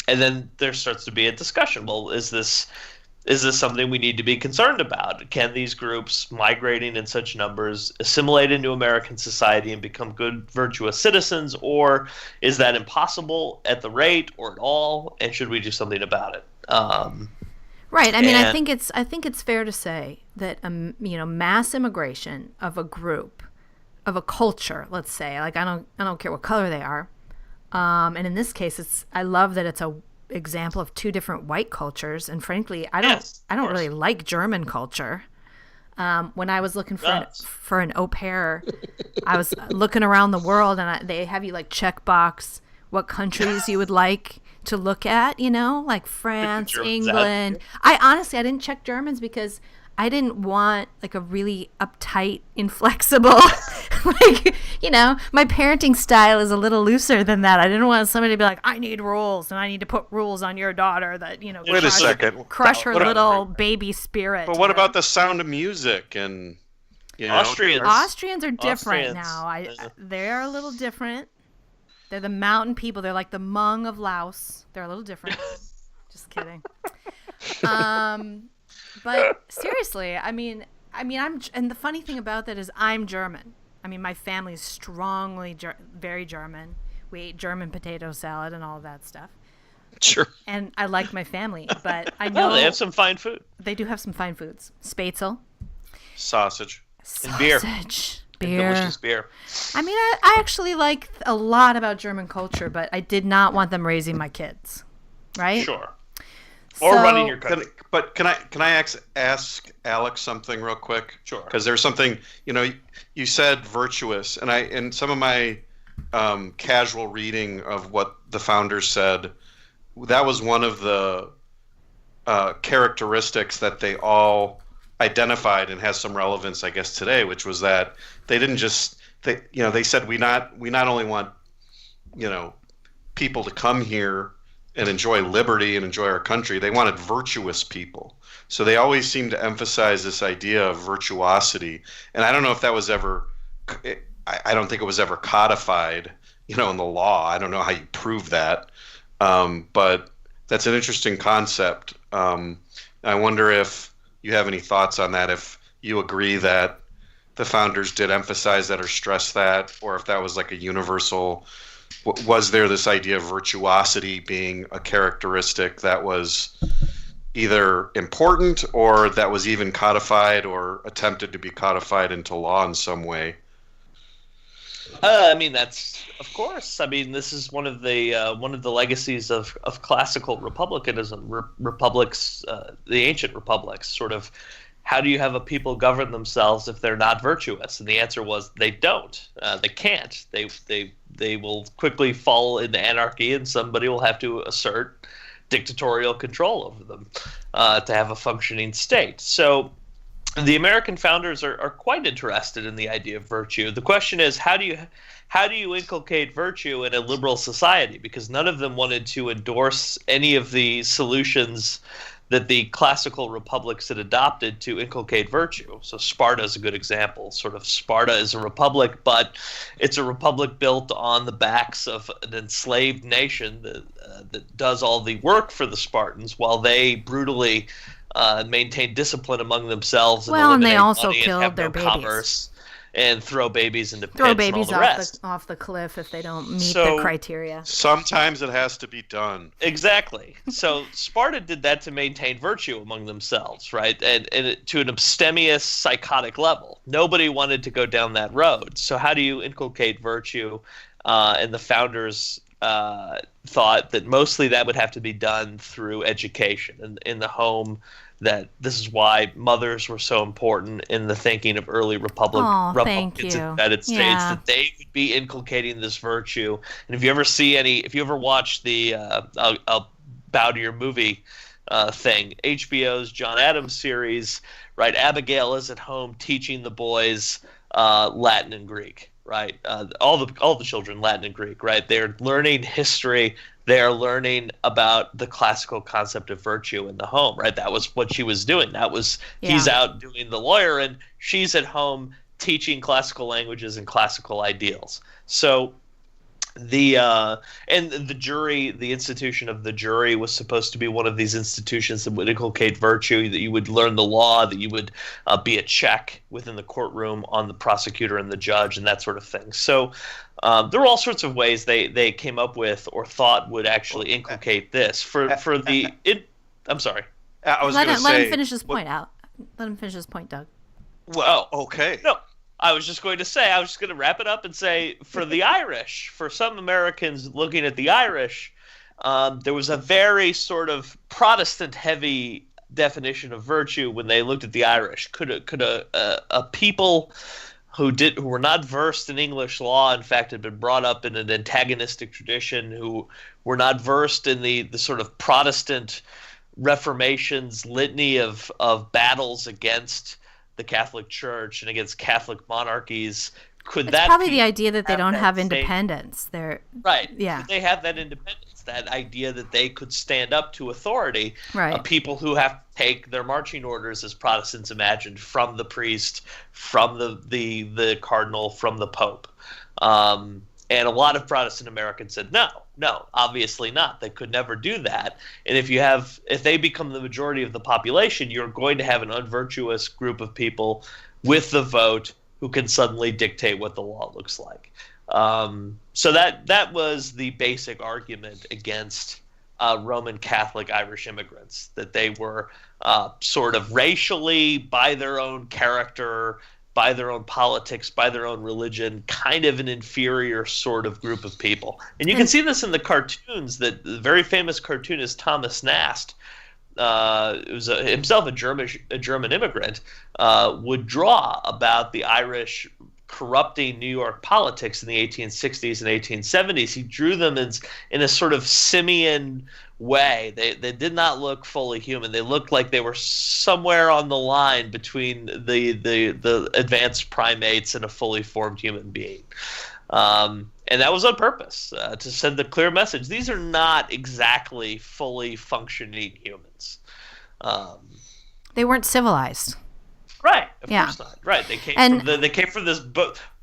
And then there starts to be a discussion. Well, is this something we need to be concerned about? Can these groups migrating in such numbers assimilate into American society and become good, virtuous citizens, or is that impossible at the rate or at all? And should we do something about it? Right. I think it's fair to say that mass immigration of a group, of a culture, let's say, like I don't care what color they are, and in this case, I love that it's a example of two different white cultures, and frankly I don't really like German culture. When I was looking for an au pair, I was looking around the world, and they have you like check box what countries you would like to look at, like France, England. I didn't check Germans because I didn't want like a really uptight, inflexible, my parenting style is a little looser than that. I didn't want somebody to be like, I need rules and I need to put rules on your daughter that, Wait a second. Crush her little baby spirit. But what about the Sound of Music and, Austrians are different now. They're a little different. They're the mountain people. They're like the Hmong of Laos. They're a little different. Just kidding. But seriously, I'm, and the funny thing about that is I'm German. My family is strongly, very German. We ate German potato salad and all of that stuff. Sure. And I like my family, but I know they have some fine food. They do have some fine foods. Spätzle. Sausage. And beer. Beer. And delicious beer. I actually like a lot about German culture, but I did not want them raising my kids. Right? Sure. Or running your country. But can I ask Alex something real quick? Sure. Because there's something, you said virtuous, and in some of my casual reading of what the founders said, that was one of the characteristics that they all identified and has some relevance, I guess, today, which was that they didn't just they said we not only want people to come here and enjoy liberty and enjoy our country, they wanted virtuous people. So they always seemed to emphasize this idea of virtuosity. And I don't know if that was ever, I don't think it was ever codified, in the law. I don't know how you prove that. But that's an interesting concept. I wonder if you have any thoughts on that, if you agree that the founders did emphasize that or stress that, or if that was like a universal. Was there this idea of virtuosity being a characteristic that was, either important or that was even codified or attempted to be codified into law in some way? I mean, that's of course. I mean, this is one of the legacies of classical republicanism. Republics, the ancient republics, sort of. How do you have a people govern themselves if they're not virtuous? And the answer was they don't. They can't. They will quickly fall into anarchy, and somebody will have to assert dictatorial control over them to have a functioning state. So the American founders are quite interested in the idea of virtue. The question is, how do you inculcate virtue in a liberal society? Because none of them wanted to endorse any of the solutions that the classical republics had adopted to inculcate virtue. So Sparta is a good example. Sort of Sparta is a republic, but it's a republic built on the backs of an enslaved nation that does all the work for the Spartans while they brutally maintain discipline among themselves. And they also money killed and have their no babies. commerce and throw babies into pits Throw and babies all the rest. off the cliff if they don't meet the criteria. Sometimes it has to be done. Exactly. So Sparta did that to maintain virtue among themselves, right? And to an abstemious, psychotic level. Nobody wanted to go down that road. So how do you inculcate virtue? And the founders thought that mostly that would have to be done through education and in the home. That this is why mothers were so important in the thinking of early Republicans in the United States, that they would be inculcating this virtue. And if you ever watch the I'll bow to your movie thing, HBO's John Adams series, right? Abigail is at home teaching the boys Latin and Greek, right? All the children Latin and Greek, right? They're learning history. They are learning about the classical concept of virtue in the home, right? That was what she was doing. He's out doing the lawyer, and she's at home teaching classical languages and classical ideals. So and the jury, the institution of the jury was supposed to be one of these institutions that would inculcate virtue, that you would learn the law, that you would be a check within the courtroom on the prosecutor and the judge and that sort of thing. So there were all sorts of ways they came up with or thought would actually inculcate this I'm sorry. Let him finish his point out. Let him finish his point, Doug. Well, okay. No. I was just going to wrap it up and say, for the Irish, for some Americans looking at the Irish, there was a very sort of Protestant-heavy definition of virtue when they looked at the Irish. Could a people who were not versed in English law, in fact, had been brought up in an antagonistic tradition, who were not versed in the sort of Protestant Reformation's litany of battles against the Catholic Church and against Catholic monarchies, it's probably the idea that they don't have independence. They're right. Yeah. They have that independence, that idea that they could stand up to authority. Right. People who have to take their marching orders, as Protestants imagined, from the priest, from the cardinal, from the Pope. And a lot of Protestant Americans said, no, obviously not. They could never do that. And if they become the majority of the population, you're going to have an unvirtuous group of people with the vote who can suddenly dictate what the law looks like. So that was the basic argument against Roman Catholic Irish immigrants, that they were sort of racially, by their own character, by their own politics, by their own religion, kind of an inferior sort of group of people. And you can see this in the cartoons that the very famous cartoonist Thomas Nast, was himself a German immigrant, would draw about the Irish corrupting New York politics in the 1860s and 1870s. He drew them in a sort of simian way. They did not look fully human. They looked like they were somewhere on the line between the advanced primates and a fully formed human being. And that was on purpose, to send the clear message. These are not exactly fully functioning humans. They weren't civilized. Right, of course not. Right, they came from this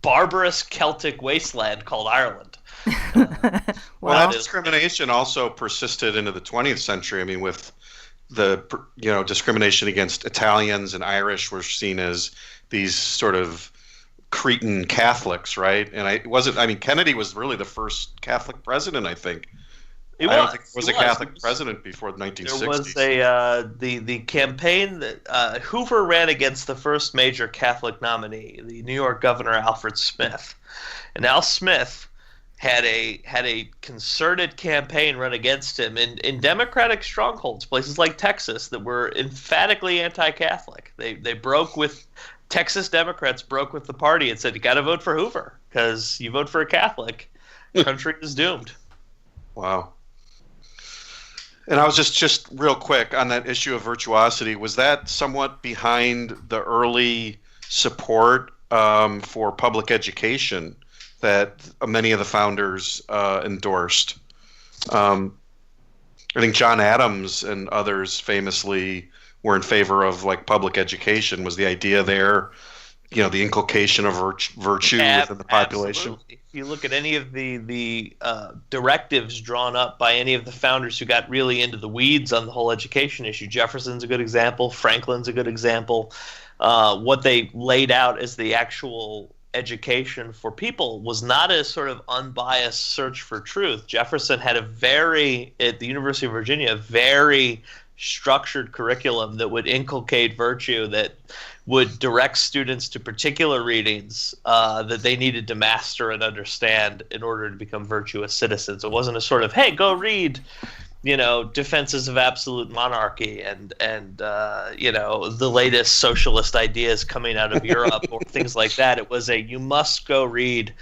barbarous Celtic wasteland called Ireland. Well, that discrimination also persisted into the 20th century. I mean, with the discrimination against Italians and Irish were seen as these sort of Cretan Catholics, right? And Kennedy was really the first Catholic president, I think. I don't think there was He a Catholic president before the 1960s. There was the campaign that Hoover ran against the first major Catholic nominee, the New York Governor Alfred Smith, and Al Smith had a concerted campaign run against him in Democratic strongholds, places like Texas that were emphatically anti-Catholic. They broke with Texas Democrats broke with the party and said, you got to vote for Hoover because you vote for a Catholic, country is doomed. Wow. And I was just real quick on that issue of virtuosity. Was that somewhat behind the early support for public education that many of the founders endorsed? I think John Adams and others famously were in favor of like public education. Was the idea there, the inculcation of virtue within the population? Absolutely. If you look at any of the directives drawn up by any of the founders who got really into the weeds on the whole education issue, Jefferson's a good example, Franklin's a good example. What they laid out as the actual education for people was not a sort of unbiased search for truth. Jefferson had at the University of Virginia, a very structured curriculum that would inculcate virtue, that would direct students to particular readings that they needed to master and understand in order to become virtuous citizens. It wasn't a sort of, hey, go read, Defenses of Absolute Monarchy and the latest socialist ideas coming out of Europe or things like that. It was you must go read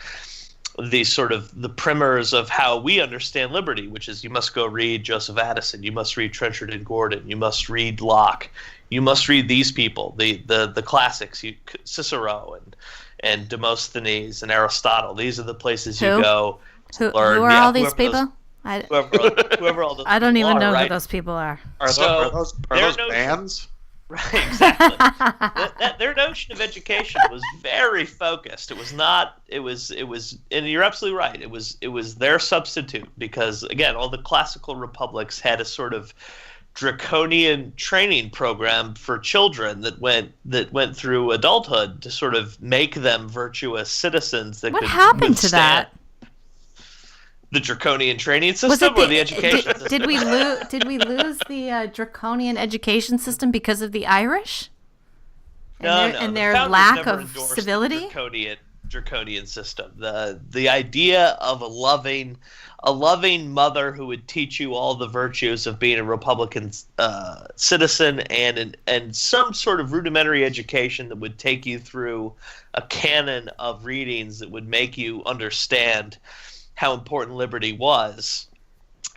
the primers of how we understand liberty, which is you must go read Joseph Addison, you must read Trenchard and Gordon, you must read Locke, you must read these people, the classics, Cicero and Demosthenes and Aristotle. These are the places you go to learn. Who are all these people? Whoever all those I don't even know right? who those people are. Are those bands? Right, exactly. Their notion of education was very focused. It was not. It was, and you're absolutely right. It was their substitute because again, all the classical republics had a sort of draconian training program for children that went through adulthood to sort of make them virtuous citizens. What happened to that? The draconian training system or the education system? Did we lose the draconian education system because of the Irish? And their lack of civility? Draconian system. The idea of a loving mother who would teach you all the virtues of being a Republican citizen and some sort of rudimentary education that would take you through a canon of readings that would make you understand how important liberty was.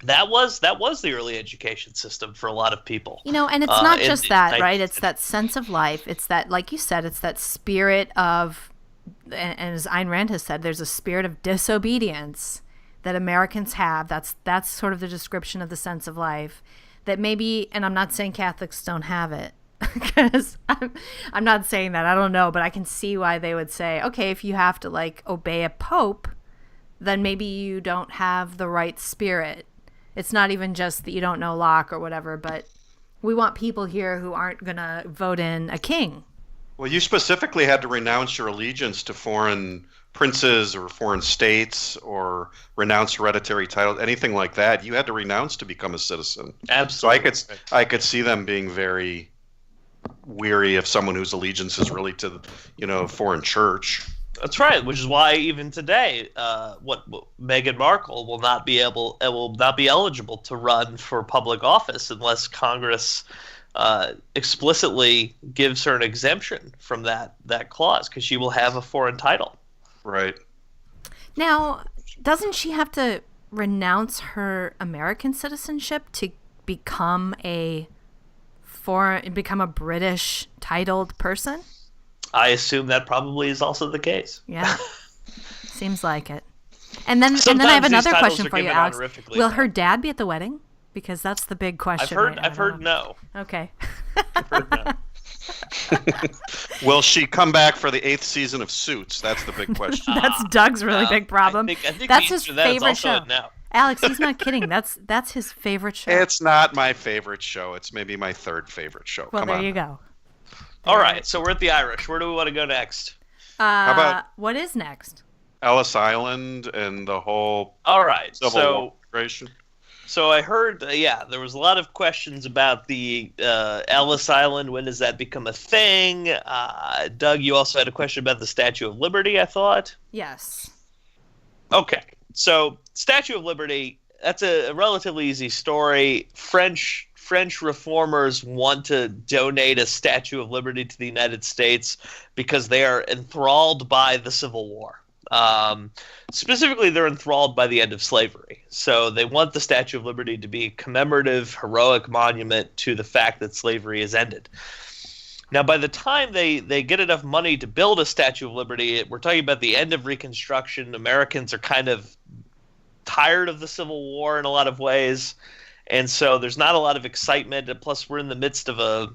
That was the early education system for a lot of people. And it's not just that, right? It's that sense of life. It's that, like you said, it's that spirit of, and as Ayn Rand has said, there's a spirit of disobedience that Americans have. That's sort of the description of the sense of life that maybe, and I'm not saying Catholics don't have it, because I'm not saying that. I don't know, but I can see why they would say, okay, if you have to obey a pope, then maybe you don't have the right spirit. It's not even just that you don't know Locke or whatever, but we want people here who aren't going to vote in a king. Well, you specifically had to renounce your allegiance to foreign princes or foreign states or renounce hereditary titles, anything like that. You had to renounce to become a citizen. Absolutely. So I could see them being very weary of someone whose allegiance is really to the, foreign church. That's right, which is why even today, Meghan Markle will not be eligible to run for public office unless Congress explicitly gives her an exemption from that clause, because she will have a foreign title. Right. Now, doesn't she have to renounce her American citizenship to become a British titled person? I assume that probably is also the case. Yeah, seems like it. And then I have another question for you, Alex. Will her dad be at the wedding? Because that's the big question. I've heard no. Okay. I've heard no. Will she come back for the 8th season of Suits? That's the big question. That's Doug's really big problem. I think that's his favorite show. No. Alex, he's not kidding. That's his favorite show. It's not my favorite show. It's maybe my 3rd favorite show. Well, Come there on. you go. All right, so we're at the Irish. Where do we want to go next? How about what is next? Ellis Island and the whole All right, Civil War migration? So I heard, there was a lot of questions about the Ellis Island. When does that become a thing? Doug, you also had a question about the Statue of Liberty, I thought. Yes. Okay, so Statue of Liberty, that's a relatively easy story. French reformers want to donate a Statue of Liberty to the United States because they are enthralled by the Civil War. Specifically, they're enthralled by the end of slavery. So they want the Statue of Liberty to be a commemorative, heroic monument to the fact that slavery is ended. Now, by the time they get enough money to build a Statue of Liberty, we're talking about the end of Reconstruction. Americans are kind of tired of the Civil War in a lot of ways. And so there's not a lot of excitement. And plus, we're in the midst of a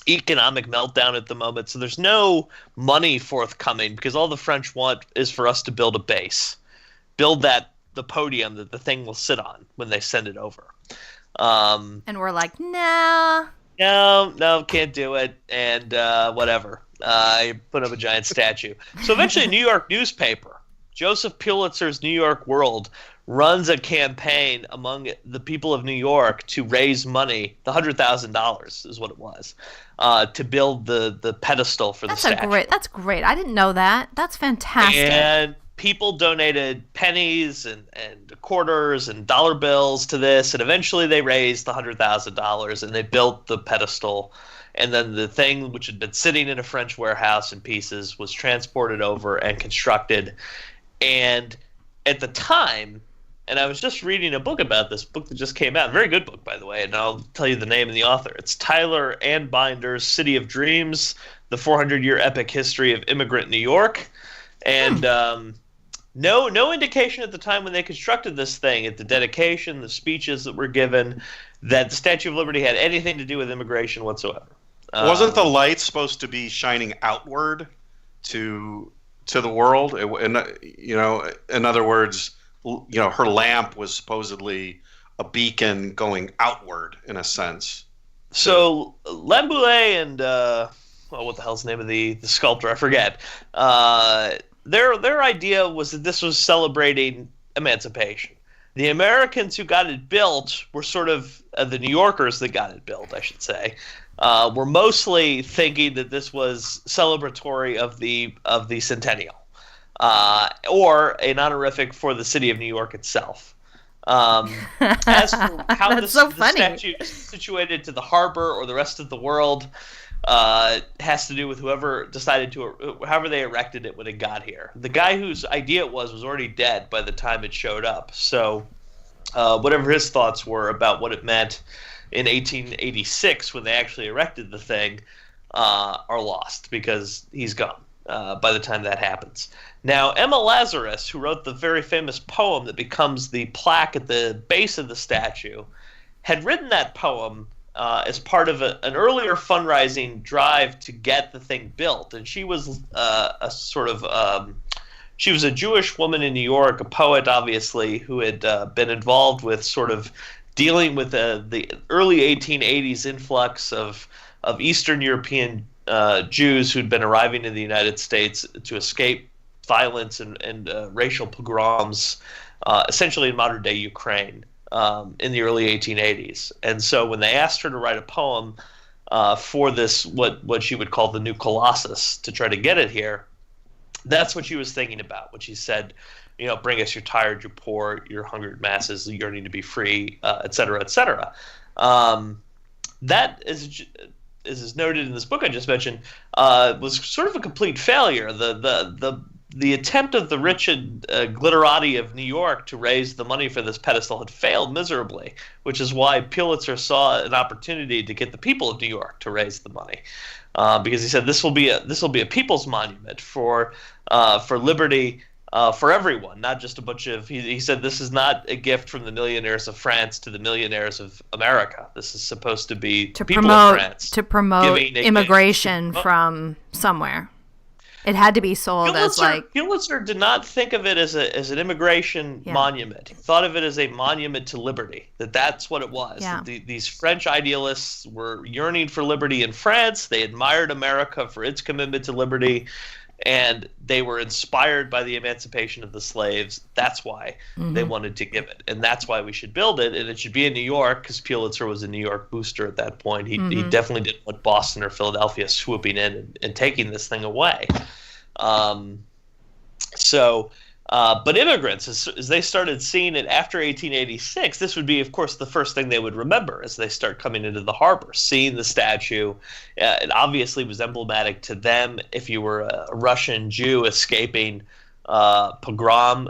economic meltdown at the moment. So there's no money forthcoming because all the French want is for us to build a base. Build the podium that the thing will sit on when they send it over. And we're like, nah. No, can't do it. And whatever. I put up a giant statue. So eventually a New York newspaper, Joseph Pulitzer's New York World, runs a campaign among the people of New York to raise money. The $100,000 is what it was, to build the pedestal for the statue. That's great. I didn't know that. That's fantastic. And people donated pennies and quarters and dollar bills to this, and eventually they raised the $100,000 and they built the pedestal. And then the thing, which had been sitting in a French warehouse in pieces, was transported over and constructed. And at the time, and I was just reading a book about this, book that just came out, a very good book, by the way, and I'll tell you the name and the author. It's Tyler Ann Binder's City of Dreams, The 400-Year Epic History of Immigrant New York. And no indication at the time when they constructed this thing, at the dedication, the speeches that were given, that the Statue of Liberty had anything to do with immigration whatsoever. Wasn't the light supposed to be shining outward to the world? In other words, her lamp was supposedly a beacon going outward in a sense. So Lamboulay and what the hell's the name of the sculptor? I forget. Their idea was that this was celebrating emancipation. The Americans who got it built were sort of the New Yorkers that got it built, I should say. Were mostly thinking that this was celebratory of the centennial. Or an honorific for the city of New York itself. As for how the statue is situated to the harbor or the rest of the world has to do with however they erected it when it got here. The guy whose idea it was already dead by the time it showed up. So whatever his thoughts were about what it meant in 1886 when they actually erected the thing are lost because he's gone by the time that happens. Now, Emma Lazarus, who wrote the very famous poem that becomes the plaque at the base of the statue, had written that poem as part of an earlier fundraising drive to get the thing built. And she was she was a Jewish woman in New York, a poet, obviously, who had been involved with sort of dealing with the early 1880s influx of Eastern European Jews who'd been arriving in the United States to escape violence and racial pogroms, essentially in modern-day Ukraine, in the early 1880s. And so when they asked her to write a poem for this, what she would call the new Colossus, to try to get it here, that's what she was thinking about when she said, bring us your tired, your poor, your hungered masses, yearning to be free, et cetera, et cetera. That is noted in this book I just mentioned, was sort of a complete failure. The attempt of the rich and glitterati of New York to raise the money for this pedestal had failed miserably, which is why Pulitzer saw an opportunity to get the people of New York to raise the money, because he said this will be a people's monument for liberty. For everyone, not just a bunch of. He said this is not a gift from the millionaires of France to the millionaires of America. This is supposed to be to people of France to promote immigration from somewhere. It had to be sold as like. Pulitzer did not think of it as an immigration monument. He thought of it as a monument to liberty. That's what it was. Yeah. These French idealists were yearning for liberty in France. They admired America for its commitment to liberty. and they were inspired by the emancipation of the slaves. That's why they wanted to give it, and that's why we should build it, and it should be in New York, because Pulitzer was a New York booster at that point. He definitely didn't want Boston or Philadelphia swooping in and taking this thing away. But immigrants, as they started seeing it after 1886, this would be, of course, the first thing they would remember as they start coming into the harbor, seeing the statue. It obviously was emblematic to them. If you were a Russian Jew escaping pogrom,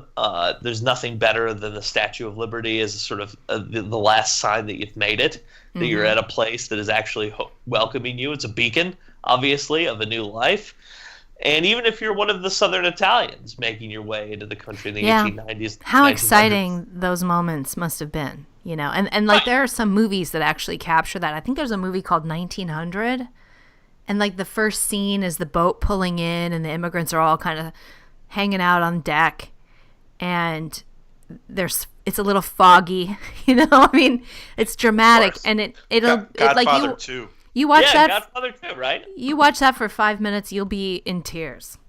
there's nothing better than the Statue of Liberty as a sort of the last sign that you've made it, that you're at a place that is actually welcoming you. It's a beacon, obviously, of a new life. And even if you're one of the Southern Italians making your way into the country in the 1890s. How 1900s. exciting those moments must have been, And like there are some movies that actually capture that. I think there's a movie called 1900. And like the first scene is the boat pulling in and the immigrants are all kind of hanging out on deck. And it's a little foggy, I mean, it's dramatic. And Godfather 2. You watch that. Godfather 2, right? You watch that for 5 minutes, you'll be in tears.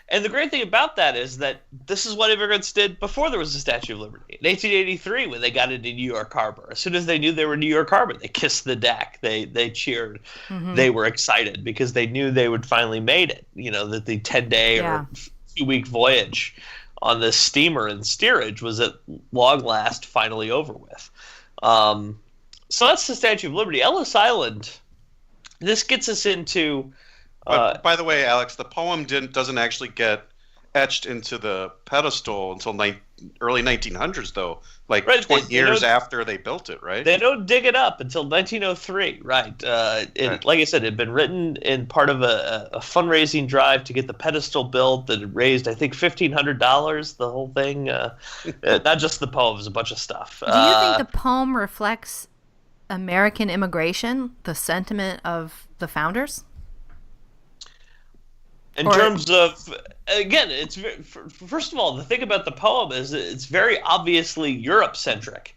And the great thing about that is that this is what immigrants did before there was the Statue of Liberty. In 1883, when they got into New York Harbor, as soon as they knew they were in New York Harbor, they kissed the deck. They cheered. They were excited because they knew they would finally made it. That the 10-day or 2-week voyage on this steamer in steerage was at long last finally over with. So that's the Statue of Liberty. Ellis Island, this gets us into... by the way, Alex, the poem doesn't actually get etched into the pedestal until early 1900s, though. Like 20 years after they built it, right? They don't dig it up until 1903, right? Like I said, it had been written in part of a fundraising drive to get the pedestal built that had raised, I think, $1,500, the whole thing. Not just the poem, it was a bunch of stuff. Do you think the poem reflects American immigration, the sentiment of the founders? In terms of, again, it's first of all, the thing about the poem is it's very obviously Europe-centric,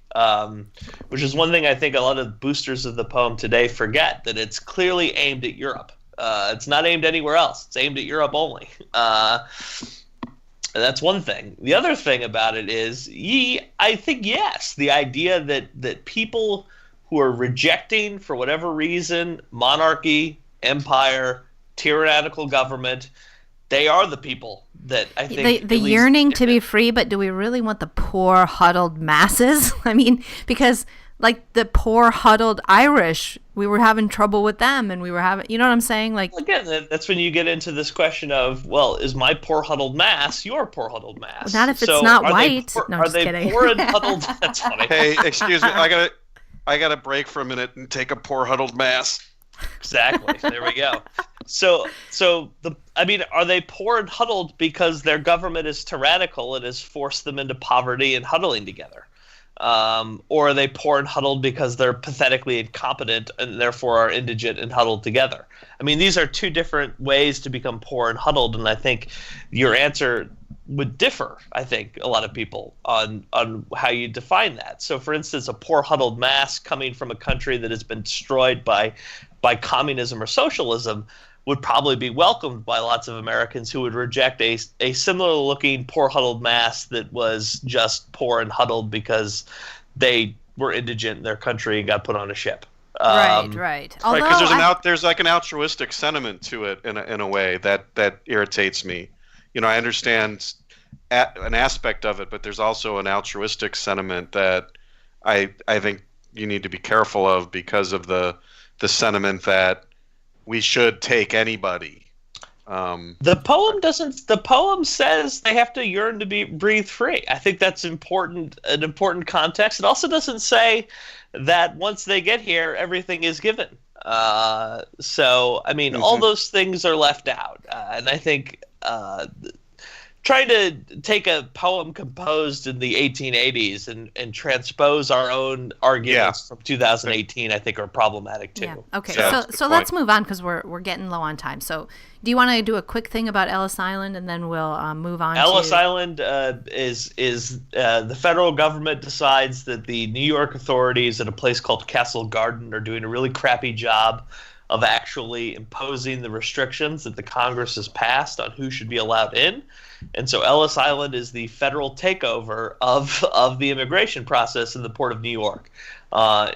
which is one thing I think a lot of boosters of the poem today forget, that it's clearly aimed at Europe. It's not aimed anywhere else. It's aimed at Europe only. That's one thing. The other thing about it is, I think, yes, the idea that people who are rejecting, for whatever reason, monarchy, empire, tyrannical government, they are the people that I think... The yearning to be free, but do we really want the poor, huddled masses? I mean, because, like, the poor, huddled Irish, we were having trouble with them, and we were having... You know what I'm saying? Like, again, that's when you get into this question of, well, is my poor, huddled mass your poor, huddled mass? Not if it's not white. Are they poor and huddled? That's funny. Hey, excuse me, I got to break for a minute and take a poor huddled mass. Exactly. There we go. So are they poor and huddled because their government is tyrannical and has forced them into poverty and huddling together? Or are they poor and huddled because they're pathetically incompetent and therefore are indigent and huddled together? I mean, these are two different ways to become poor and huddled, and I think your answer would differ, I think, a lot of people on how you define that. So, for instance, a poor huddled mass coming from a country that has been destroyed by communism or socialism would probably be welcomed by lots of Americans who would reject a similar-looking poor huddled mass that was just poor and huddled because they were indigent in their country and got put on a ship. Right. Although because there's like an altruistic sentiment to it in a way that irritates me. I understand an aspect of it, but there's also an altruistic sentiment that I think you need to be careful of because of the sentiment that we should take anybody. The poem says they have to yearn to breathe free. I think that's an important context. It also doesn't say that once they get here, everything is given. So, I mean, all those things are left out. And I think trying to take a poem composed in the 1880s and transpose our own arguments from 2018, I think, are problematic too. Yeah. Okay, so let's move on because we're getting low on time. So do you want to do a quick thing about Ellis Island, and then we'll move on Ellis Island is the federal government decides that the New York authorities at a place called Castle Garden are doing a really crappy job of actually imposing the restrictions that the Congress has passed on who should be allowed in. And so Ellis Island is the federal takeover of the immigration process in the Port of New York.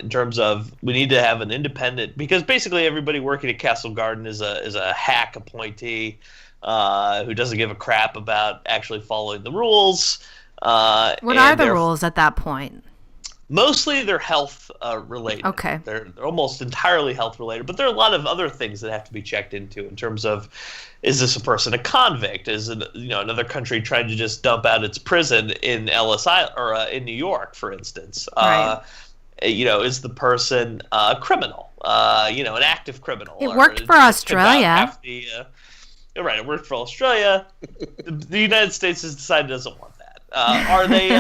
In terms of, we need to have an independent, because basically everybody working at Castle Garden is a hack appointee who doesn't give a crap about actually following the rules. What are the rules at that point? Mostly they're health related. Okay. They're almost entirely health related, but there are a lot of other things that have to be checked into in terms of, is this a person a convict? Is it, another country trying to just dump out its prison in Ellis Island or in New York, for instance? Right. Is the person a criminal? An active criminal. It worked for Australia. Right. It worked for Australia. The United States has decided it doesn't want that. Are they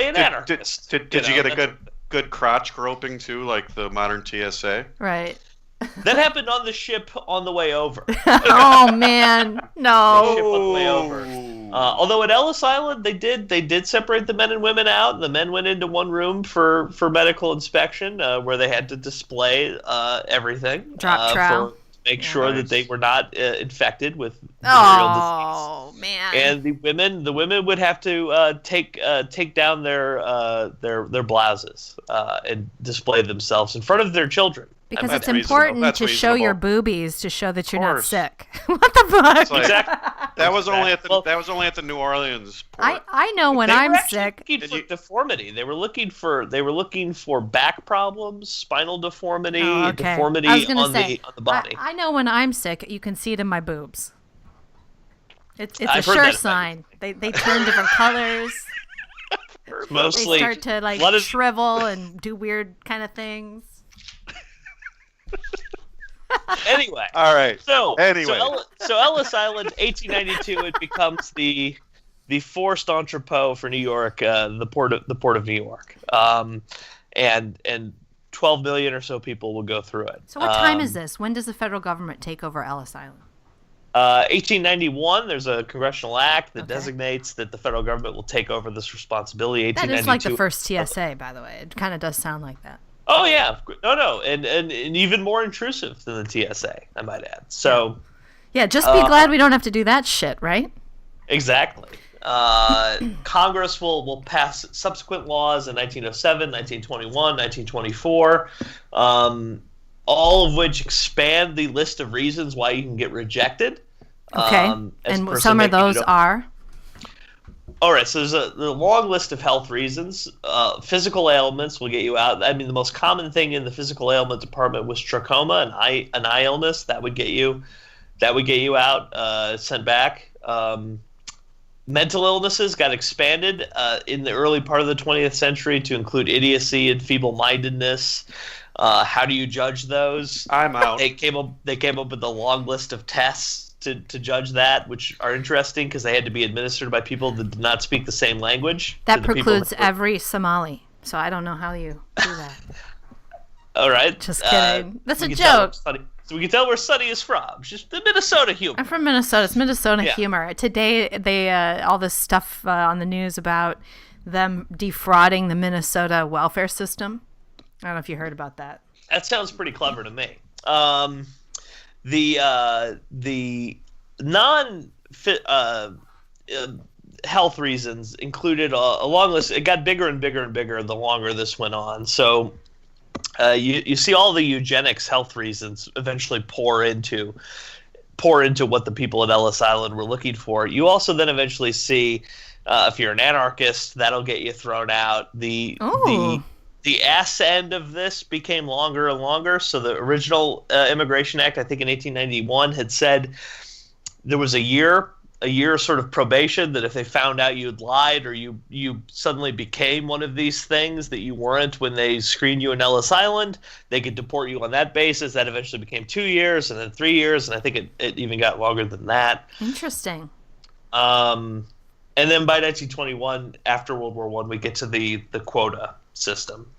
an anarchist? Did you get a good crotch groping too, like the modern TSA? Right. That happened on the ship on the way over. Oh man, no. The ship on the way over. Although at Ellis Island they did separate the men and women out. The men went into one room for medical inspection, where they had to display everything. Drop trowel. To make sure that they were not infected with venereal Oh disease. man. And the women would have to take down their blouses and display themselves in front of their children. Because That's it's important to reasonable. show your boobies to show that you're not course. sick. What the fuck? It's like, Exactly. that was only at the Well, that was only at the New Orleans port. I know when They I'm were actually sick. looking for deformity. They were looking for back problems, spinal deformity, Oh, okay. deformity I was gonna on say, the body. I know when I'm sick. You can see it in my boobs. It's a I've heard sure that about sign. They turn different colors. Mostly, They start to a lot of- shrivel and do weird kind of things. Anyway, All right. so Anyway. so Ellis Island, 1892, it becomes the forced entrepot for New York, the port of New York, and 12 million or so people will go through it. So what time is this? When does the federal government take over Ellis Island? 1891, there's a congressional act that Okay. designates that the federal government will take over this responsibility. That 1892. is like the first TSA, by the way. It kind of does sound like that. Oh yeah, no, and even more intrusive than the TSA, I might add. So Yeah, just be glad we don't have to do that shit, right? exactly. Congress will pass subsequent laws in 1907, 1921, 1924, all of which expand the list of reasons why you can get rejected. Okay. As a And person some of making it those are? All right, so there's a long list of health reasons. Physical ailments will get you out. I mean, the most common thing in the physical ailment department was trachoma, an eye illness that would get you out, sent back. Mental illnesses got expanded in the early part of the 20th century to include idiocy and feeble-mindedness. How do you judge those? I'm out. They came up with a long list of tests to judge that, which are interesting because they had to be administered by people that did not speak the same language. That to the people precludes that were- every Somali. So I don't know how you do that. All right. Just kidding. That's we a can tell where joke. So we can tell where Sonny is from. It's just the Minnesota humor. I'm from Minnesota. It's Minnesota Yeah. humor. Today, they all this stuff on the news about them defrauding the Minnesota welfare system. I don't know if you heard about that. That sounds pretty clever to me. The non health reasons included a long list. It got bigger and bigger and bigger the longer this went on. So you see all the eugenics health reasons eventually pour into what the people at Ellis Island were looking for. You also then eventually see if you're an anarchist, that'll get you thrown out. The ass end of this became longer and longer. So the original Immigration Act, I think in 1891, had said there was a year sort of probation that if they found out you had lied or you suddenly became one of these things that you weren't when they screened you in Ellis Island, they could deport you on that basis. That eventually became 2 years and then 3 years, and I think it even got longer than that. Interesting. And then by 1921, after World War I, we get to the quota system.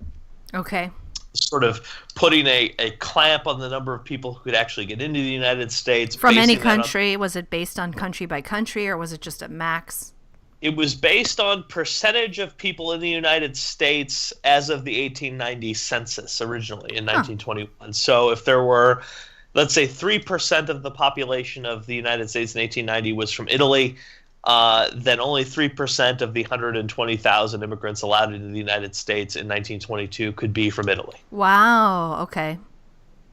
Okay. Sort of putting a clamp on the number of people who could actually get into the United States. From any basing that on- country? Was it based on country by country, or was it just a max? It was based on percentage of people in the United States as of the 1890 census originally in 1921. So if there were let's say 3% of the population of the United States in 1890 was from Italy, then only 3% of the 120,000 immigrants allowed into the United States in 1922 could be from Italy. Wow. Okay.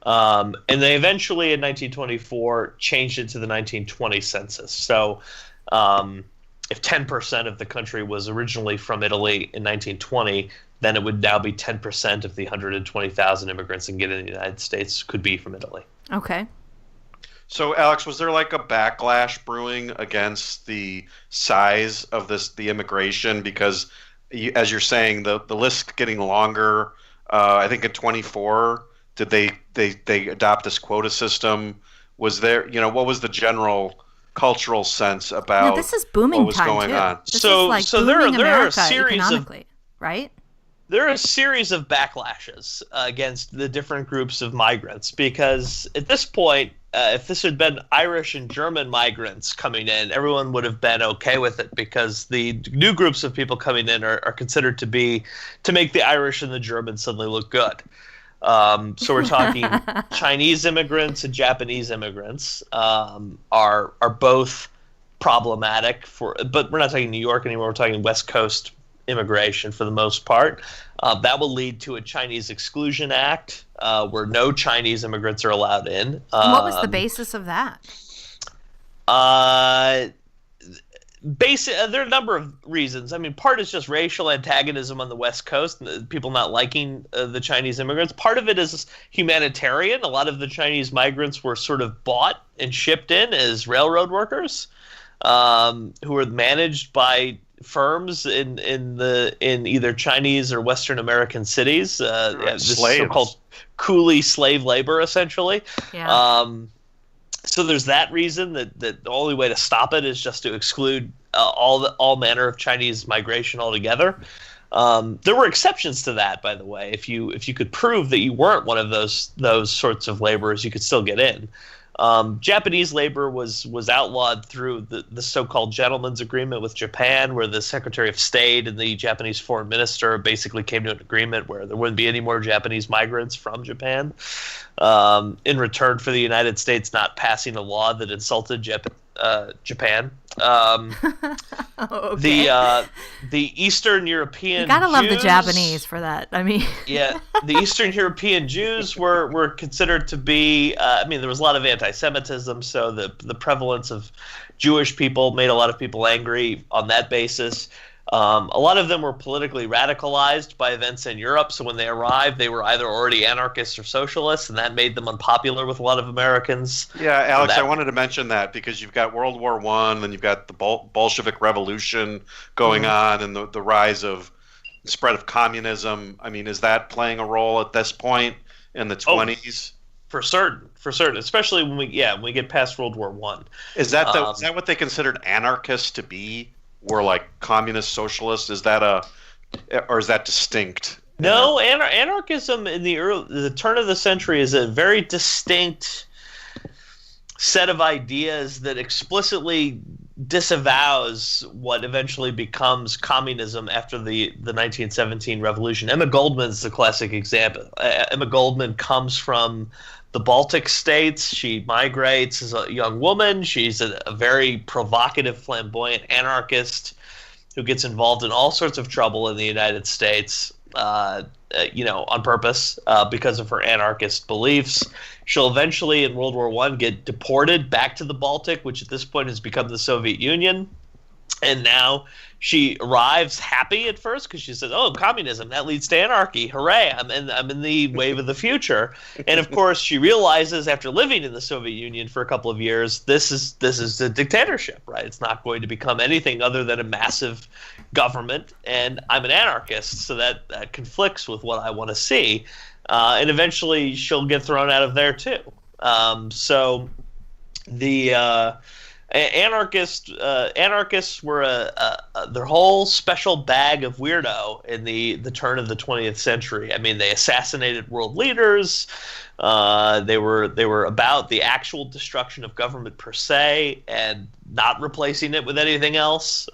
And they eventually, in 1924, changed it to the 1920 census. So if 10% of the country was originally from Italy in 1920, then it would now be 10% of the 120,000 immigrants that get in the United States could be from Italy. Okay. So, Alex, was there like a backlash brewing against the size of the immigration? Because, as you're saying, the list getting longer. I think in 24, did they adopt this quota system? Was there, what was the general cultural sense about No, this is booming what was time going too. on? This So- is like so there booming are a America series of- economically, right? There are a series of backlashes against the different groups of migrants because at this point, if this had been Irish and German migrants coming in, everyone would have been okay with it because the new groups of people coming in are considered to make the Irish and the Germans suddenly look good. So we're talking Chinese immigrants and Japanese immigrants are both problematic but we're not talking New York anymore. We're talking West Coast immigration for the most part. That will lead to a Chinese Exclusion Act where no Chinese immigrants are allowed in. And what was the basis of that? There are a number of reasons. I mean, part is just racial antagonism on the West Coast, people not liking the Chinese immigrants. Part of it is humanitarian. A lot of the Chinese migrants were sort of bought and shipped in as railroad workers who were managed by firms in either Chinese or Western American cities. This so-called coolie slave labor, essentially. Yeah. So there's that reason that the only way to stop it is just to exclude all manner of Chinese migration altogether. There were exceptions to that, by the way. If you could prove that you weren't one of those sorts of laborers, you could still get in. Japanese labor was outlawed through the so-called gentleman's agreement with Japan, where the Secretary of State and the Japanese foreign minister basically came to an agreement where there wouldn't be any more Japanese migrants from Japan in return for the United States not passing a law that insulted Japan. Okay. The Eastern European You gotta love the Jews- Japanese for that. I mean, Yeah, the Eastern European Jews were considered to be. There was a lot of anti-Semitism, so the prevalence of Jewish people made a lot of people angry on that basis. A lot of them were politically radicalized by events in Europe, so when they arrived, they were either already anarchists or socialists, and that made them unpopular with a lot of Americans. Yeah, Alex, I wanted to mention that because you've got World War I, then you've got the Bolshevik Revolution going on, and the rise of spread of communism. I mean, is that playing a role at this point in the 20s? For certain, especially when we get past World War I. Is that is that what they considered anarchists to be? Were like communist socialists? Is that or is that distinct? No, anarchism in the turn of the century is a very distinct set of ideas that explicitly disavows what eventually becomes communism after the 1917 revolution. Emma Goldman's the classic example. Emma Goldman comes from the Baltic states. She migrates as a young woman. She's a very provocative, flamboyant anarchist who gets involved in all sorts of trouble in the United States, on purpose because of her anarchist beliefs. She'll eventually, in World War I, get deported back to the Baltic, which at this point has become the Soviet Union. And now she arrives happy at first because she says, "Oh, communism, that leads to anarchy. Hooray, I'm in the wave of the future." And of course, she realizes after living in the Soviet Union for a couple of years, this is a dictatorship, right? It's not going to become anything other than a massive government, and I'm an anarchist, so that conflicts with what I want to see. And eventually, she'll get thrown out of there too. Anarchists were their whole special bag of weirdo in the turn of the 20th century. I mean, they assassinated world leaders. They were about the actual destruction of government per se and not replacing it with anything else.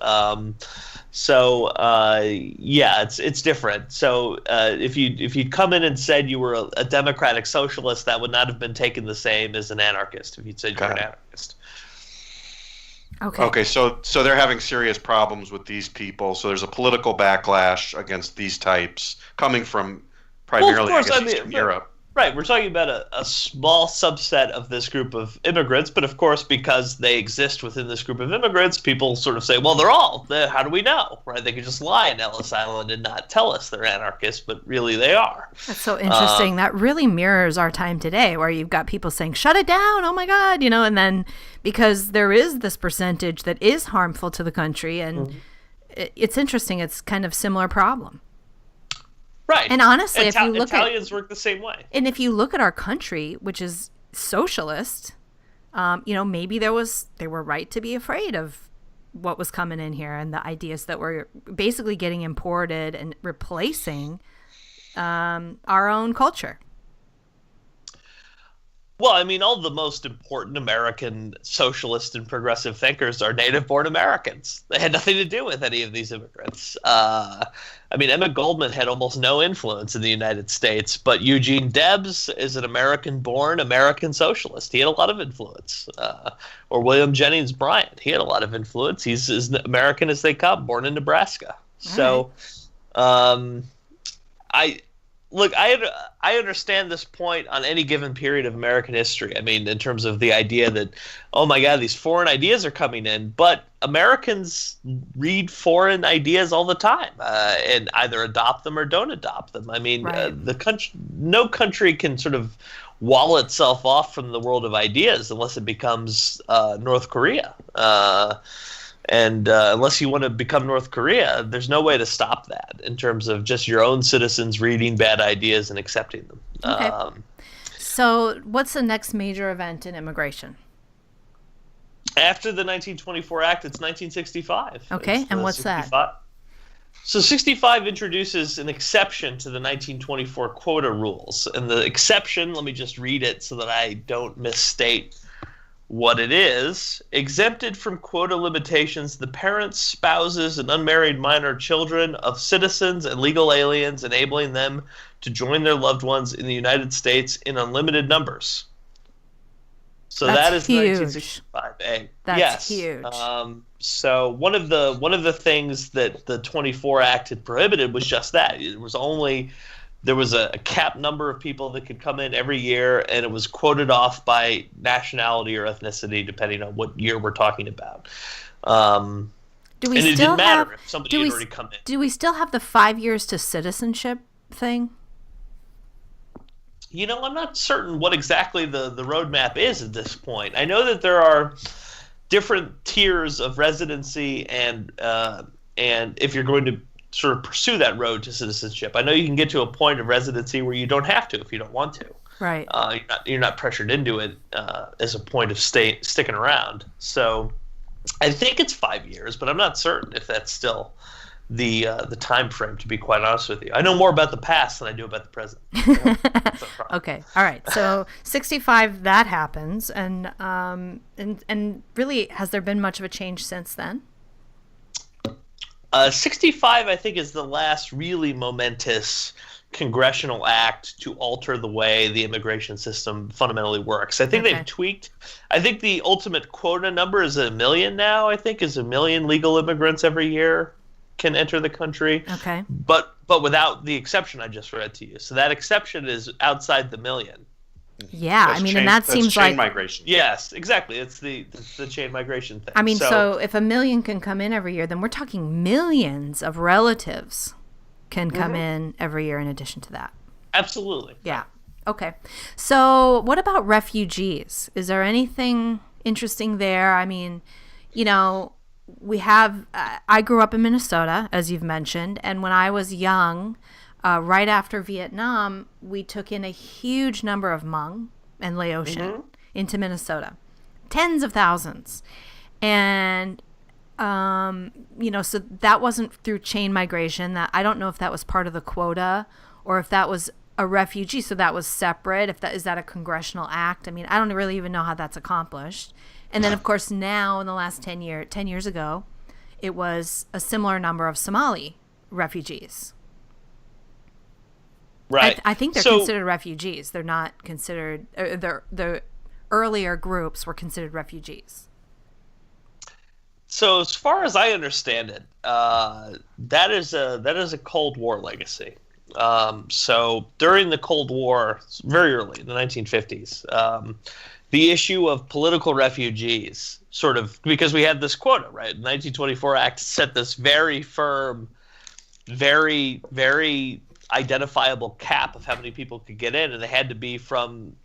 It's different. So if you'd come in and said you were a democratic socialist, that would not have been taken the same as an anarchist if you'd said you were an anarchist. Okay, so they're having serious problems with these people. So there's a political backlash against these types coming from primarily Eastern Europe. Right, we're talking about a small subset of this group of immigrants, but of course, because they exist within this group of immigrants, people sort of say, well, how do we know? Right? They could just lie in Ellis Island and not tell us they're anarchists, but really they are. That's so interesting. That really mirrors our time today, where you've got people saying, shut it down, oh my God, and then because there is this percentage that is harmful to the country, and it's interesting, it's kind of similar problem. Right. And honestly, if you look Italians work the same way. And if you look at our country, which is socialist, maybe they were right to be afraid of what was coming in here and the ideas that were basically getting imported and replacing our own culture. Well, I mean, all the most important American socialist and progressive thinkers are native-born Americans. They had nothing to do with any of these immigrants. Emma Goldman had almost no influence in the United States, but Eugene Debs is an American-born American socialist. He had a lot of influence. Or William Jennings Bryan, he had a lot of influence. He's as American as they come, born in Nebraska. So, I understand this point on any given period of American history. I mean, in terms of the idea that, oh my God, these foreign ideas are coming in, but Americans read foreign ideas all the time and either adopt them or don't adopt them. I mean, no country can sort of wall itself off from the world of ideas unless it becomes North Korea. And unless you want to become North Korea, there's no way to stop that in terms of just your own citizens reading bad ideas and accepting them. Okay. So what's the next major event in immigration? After the 1924 Act, it's 1965. Okay, and what's 65. That? So 65 introduces an exception to the 1924 quota rules. And the exception, let me just read it so that I don't misstate what it is: exempted from quota limitations the parents, spouses, and unmarried minor children of citizens and legal aliens, enabling them to join their loved ones in the United States in unlimited numbers. So that is huge. 1965A. That's huge. So one of the things that the 24 Act had prohibited was just that. There was a cap number of people that could come in every year, and it was quoted off by nationality or ethnicity, depending on what year we're talking about. And it didn't matter if somebody had already come in. Do we still have the 5 years to citizenship thing? I'm not certain what exactly the roadmap is at this point. I know that there are different tiers of residency, and if you're going to sort of pursue that road to citizenship, I know you can get to a point of residency where you don't have to if you don't want to. Right. You're not pressured into it as a point of sticking around. So I think it's 5 years, but I'm not certain if that's still the time frame, to be quite honest with you. I know more about the past than I do about the present. Okay. All right. So 65, that happens, and really, has there been much of a change since then? 65, I think, is the last really momentous congressional act to alter the way the immigration system fundamentally works. I think they've tweaked. I think the ultimate quota number is 1 million now. I think is 1 million legal immigrants every year can enter the country. Okay. But without the exception I just read to you. So that exception is outside the million. Yeah, and that seems like migration. Yes, exactly. It's the chain migration thing. I mean, so if 1 million can come in every year, then we're talking millions of relatives can come in every year in addition to that. Absolutely. Yeah. Okay. So what about refugees? Is there anything interesting there? I mean, we have, I grew up in Minnesota, as you've mentioned, and when I was young, right after Vietnam, we took in a huge number of Hmong and Laotian into Minnesota. Tens of thousands. And so that wasn't through chain migration. That I don't know if that was part of the quota or if that was a refugee, so that was separate. Is that a congressional act? I mean, I don't really even know how that's accomplished. And then, of course, now in the last 10 years ago, it was a similar number of Somali refugees. Right. I think they're considered refugees. They're not considered. The earlier groups were considered refugees. So as far as I understand it, that is a Cold War legacy. So during the Cold War, very early in the 1950s, the issue of political refugees, sort of, because we had this quota, right? The 1924 Act set this very firm, very, very identifiable cap of how many people could get in, and they had to be from,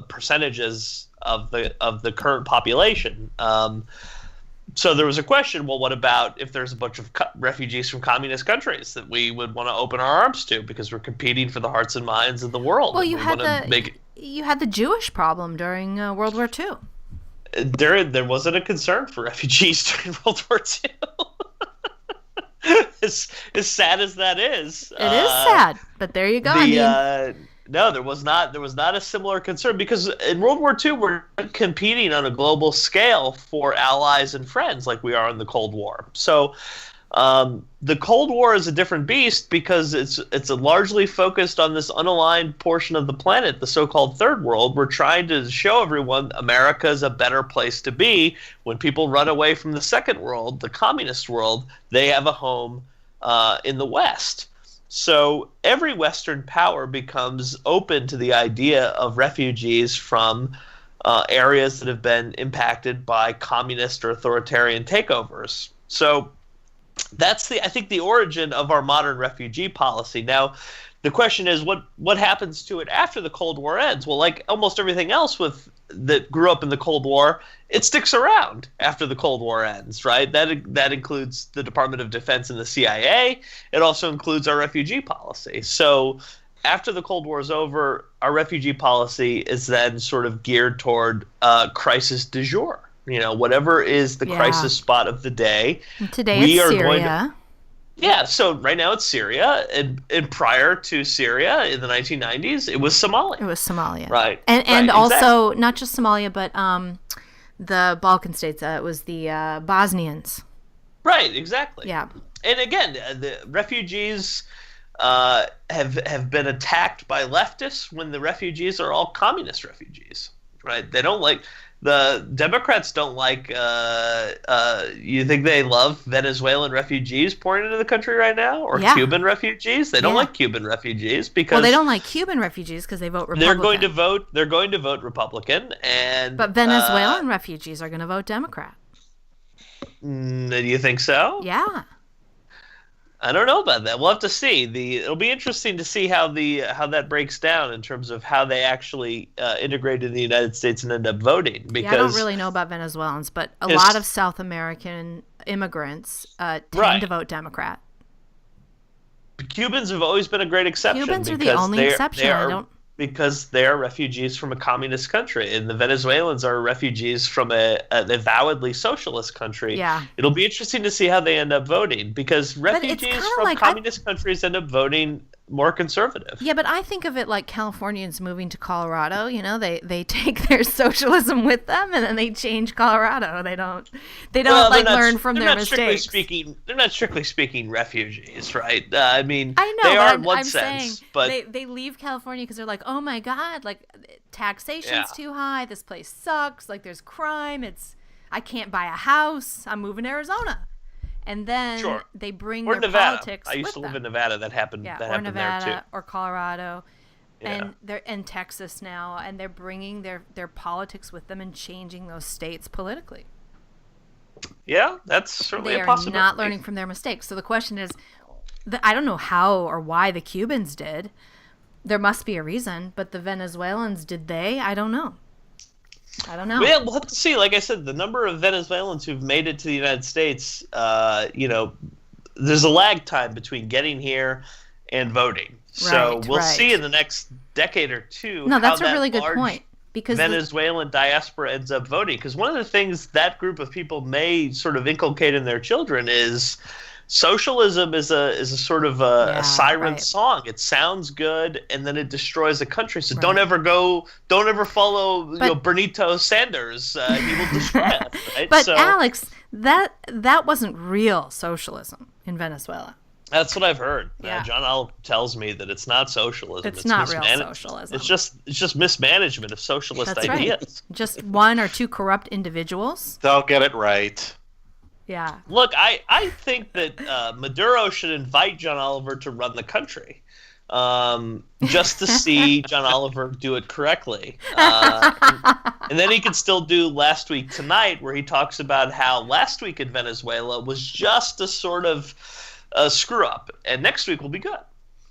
percentages of the current population. So there was a question, well, what about if there's a bunch of refugees from communist countries that we would want to open our arms to because we're competing for the hearts and minds of the world? Well, you had the Jewish problem during World War II. There wasn't a concern for refugees during World War II. as sad as that is. It is sad, but there you go. No, there was not a similar concern because in World War II we're competing on a global scale for allies and friends like we are in the Cold War. So the Cold War is a different beast because it's largely focused on this unaligned portion of the planet, the so-called Third World. We're trying to show everyone America is a better place to be. When people run away from the Second World, the communist world, they have a home in the West. So every Western power becomes open to the idea of refugees from areas that have been impacted by communist or authoritarian takeovers. So that's I think the origin of our modern refugee policy. Now, the question is what happens to it after the Cold War ends? Well, like almost everything else that grew up in the Cold War, it sticks around after the Cold War ends, right? That includes the Department of Defense and the CIA. It also includes our refugee policy. So after the Cold War is over, our refugee policy is then sort of geared toward crisis du jour. Whatever is the crisis spot of the day. And today it's Syria. So right now it's Syria, and prior to Syria in the 1990s, it was Somalia. It was Somalia, right? And also not just Somalia, but the Balkan states. It was the Bosnians. Right, exactly. Yeah. And again, the refugees have been attacked by leftists when the refugees are all communist refugees, right? They don't like. The Democrats don't like. You think they love Venezuelan refugees pouring into the country right now, or Cuban refugees? They don't like Cuban refugees because they don't like Cuban refugees because they vote Republican. They're going to vote Republican, but Venezuelan refugees are going to vote Democrat. Do you think so? Yeah. I don't know about that. We'll have to see. It'll be interesting to see how that breaks down in terms of how they actually integrate in the United States and end up voting. Because I don't really know about Venezuelans, but a lot of South American immigrants tend to vote Democrat. Cubans have always been a great exception. Cubans are the only exception. Because they are refugees from a communist country, and the Venezuelans are refugees from an avowedly socialist country. Yeah. It'll be interesting to see how they end up voting, because refugees from communist countries end up voting more conservative. Yeah, but I think of it like Californians moving to Colorado. They take their socialism with them, and then they change Colorado. They don't learn from their mistakes. They're not strictly speaking refugees, right? I know they are in one sense, saying, but they leave California because they're like, oh my God, like taxation's too high. This place sucks. Like there's crime. I can't buy a house. I'm moving to Arizona. And then they bring their Nevada. Politics I used with to live them. in Nevada. That happened. Yeah, that or happened Nevada there too. or Colorado, Yeah. and they're in Texas now, and they're bringing their politics with them and changing those states politically. Yeah, that's certainly a possibility. They are not learning from their mistakes. So the question is, I don't know how or why the Cubans did. There must be a reason, but the Venezuelans, did they? I don't know. Well, we'll have to see. Like I said, the number of Venezuelans who've made it to the United States, there's a lag time between getting here and voting. So we'll see in the next decade or two. No, that's a really good point. because Venezuelan diaspora ends up voting. Because one of the things that group of people may sort of inculcate in their children is socialism is a sort of a siren song. It sounds good, and then it destroys the country. So don't ever follow Benito Sanders. He will destroy us. Right? But Alex, that wasn't real socialism in Venezuela. That's what I've heard. Yeah. John Oliver tells me that it's not socialism. It's not real socialism. It's just mismanagement of socialist ideas. Right. Just one or two corrupt individuals. They'll get it right. Yeah. Look, I think that Maduro should invite John Oliver to run the country, just to see John Oliver do it correctly. And then he could still do Last Week Tonight, where he talks about how last week in Venezuela was just a sort of screw up, and next week will be good.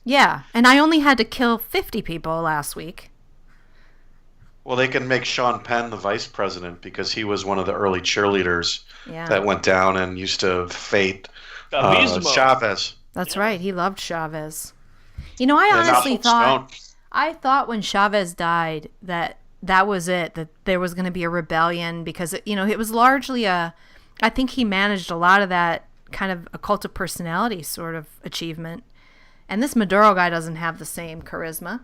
Yeah, and I only had to kill 50 people last week. Well, they can make Sean Penn the vice president because he was one of the early cheerleaders that went down and used to fate Chavez. That's right. He loved Chavez. You know, I honestly thought when Chavez died that was it, that there was going to be a rebellion because, it was largely I think he managed a lot of that kind of a cult of personality sort of achievement. And this Maduro guy doesn't have the same charisma.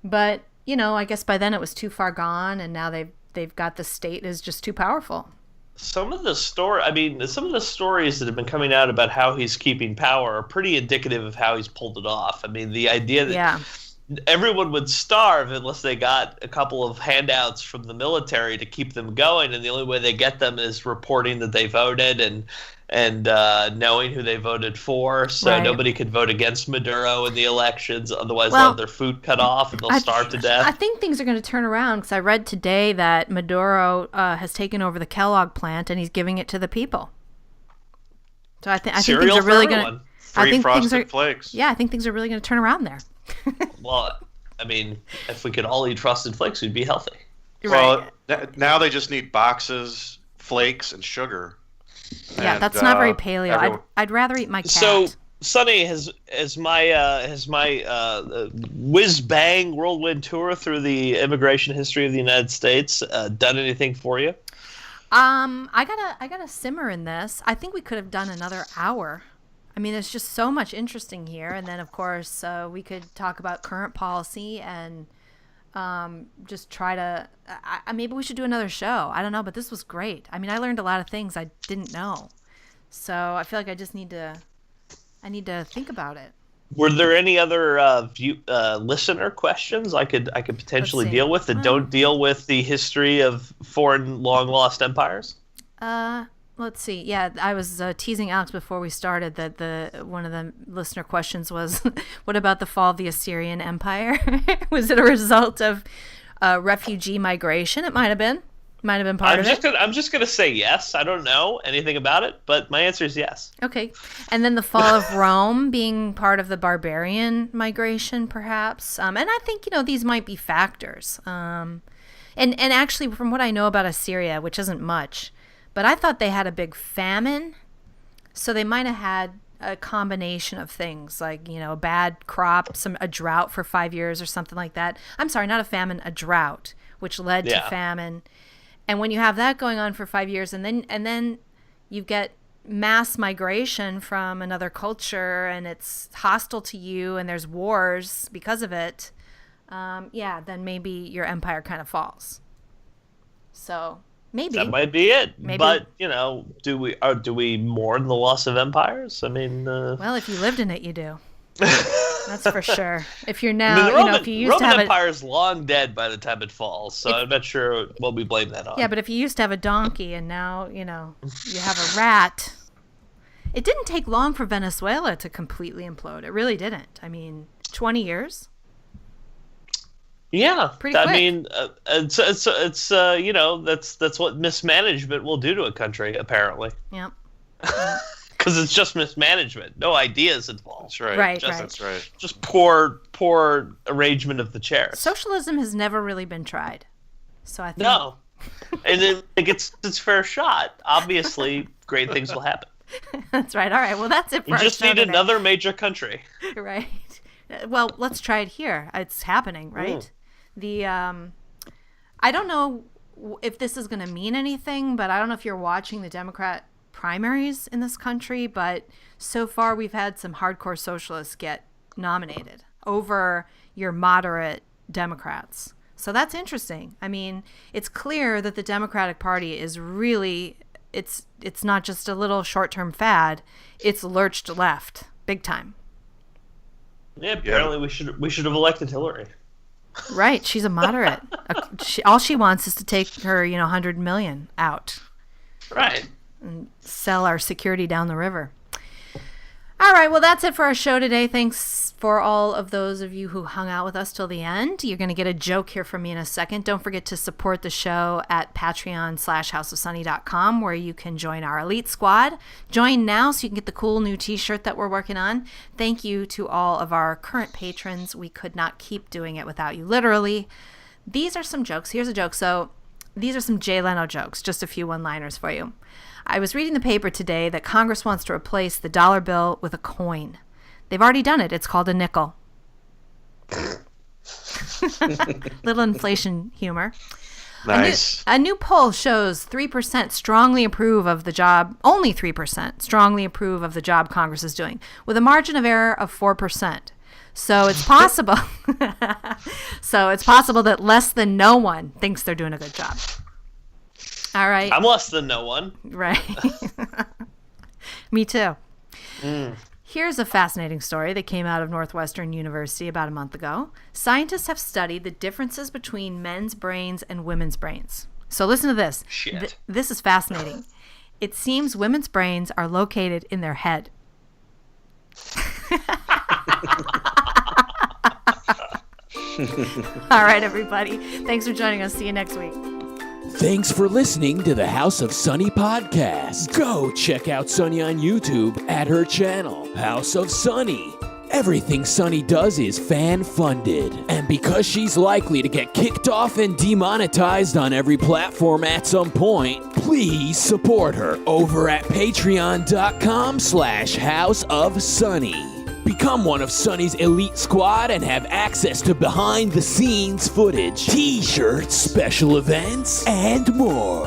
But, I guess by then it was too far gone, and now they've got the state is just too powerful. Some of the stories that have been coming out about how he's keeping power are pretty indicative of how he's pulled it off. I mean, the idea that everyone would starve unless they got a couple of handouts from the military to keep them going, and the only way they get them is reporting that they voted and knowing who they voted for, so nobody could vote against Maduro in the elections. Otherwise, they'll have their food cut off and they'll starve to death. I think things are going to turn around because I read today that Maduro has taken over the Kellogg plant and he's giving it to the people. So I think things are really going to. Free Frosted Flakes. Yeah, I think things are really going to turn around there. Well, I mean, if we could all eat Frosted Flakes, we'd be healthy. Well, now they just need boxes, flakes, and sugar. Yeah, and that's not very paleo. I'd rather eat my cat. So, Sonny, has my whiz bang whirlwind tour through the immigration history of the United States done anything for you? I gotta simmer in this. I think we could have done another hour. I mean, there's just so much interesting here, and then of course we could talk about current policy and just try to. Maybe we should do another show. I don't know, but this was great. I mean, I learned a lot of things I didn't know, so I feel like I just need to. I need to think about it. Were there any other listener questions I could potentially deal with that don't deal with the history of foreign long lost empires? Let's see. Yeah, I was teasing Alex before we started that one of the listener questions was, what about the fall of the Assyrian Empire? Was it a result of refugee migration? It might have been. Might have been part of it. I'm just going to say yes. I don't know anything about it, but my answer is yes. Okay. And then the fall of Rome being part of the barbarian migration, perhaps. And I think, these might be factors. And actually, from what I know about Assyria, which isn't much, but I thought they had a big famine. So they might have had a combination of things like, a bad crop, a drought for 5 years or something like that. I'm sorry, not a famine, a drought, which led to famine. And when you have that going on for 5 years, and then you get mass migration from another culture, and it's hostile to you, and there's wars because of it, then maybe your empire kind of falls. So maybe that might be it. Maybe. But do we mourn the loss of empires? I mean, well, if you lived in it, you do. That's for sure. If you're now, if you used Roman to have Empire is long dead by the time it falls, so I'm not sure what we blame that on. Yeah, but if you used to have a donkey and now, you have a rat. It didn't take long for Venezuela to completely implode. It really didn't. I mean, 20 years. Yeah, pretty quick. I mean, it's that's what mismanagement will do to a country, apparently. Yep. Because it's just mismanagement, no ideas involved. That's right. Right. That's right. Just poor arrangement of the chairs. Socialism has never really been tried, so I think no, and then it gets its fair shot. Obviously, great things will happen. That's right. All right. Well, that's it for We just need another major country. Right. Well, let's try it here. It's happening, right? The I don't know if this is going to mean anything, but I don't know if you're watching the Democrat primaries in this country, but so far we've had some hardcore socialists get nominated over your moderate Democrats. So that's interesting. I mean, it's clear that the Democratic Party is really, it's not just a little short-term fad. It's lurched left big time. Yeah, apparently we should have elected Hillary. Right, she's a moderate. All she wants is to take her, $100 million out. Right. And sell our security down the river. All right, well, that's it for our show today. Thanks for all of those of you who hung out with us till the end. You're going to get a joke here from me in a second. Don't forget to support the show at patreon.com/houseofsunny.com, where you can join our elite squad. Join now so you can get the cool new t-shirt that we're working on. Thank you to all of our current patrons. We could not keep doing it without you, literally. These are some jokes. Here's a joke. So these are some Jay Leno jokes, just a few one-liners for you. I was reading the paper today that Congress wants to replace the dollar bill with a coin. They've already done it. It's called a nickel. Little inflation humor. Nice. A new poll shows 3% strongly approve of the job, only 3% strongly approve of the job Congress is doing, with a margin of error of 4%. So it's possible. That less than no one thinks they're doing a good job. All right. I'm less than no one. Right. Me too. Here's a fascinating story that came out of Northwestern University about a month ago. Scientists have studied the differences between men's brains and women's brains. So listen to this. Shit. This is fascinating. It seems women's brains are located in their head. All right, everybody. Thanks for joining us. See you next week. Thanks for listening to the House of Sunny podcast. Go check out Sunny on YouTube at her channel, House of Sunny. Everything Sunny does is fan-funded. And because she's likely to get kicked off and demonetized on every platform at some point, please support her over at patreon.com/House of Sunny. Become one of Sunny's elite squad and have access to behind-the-scenes footage, t-shirts, special events, and more.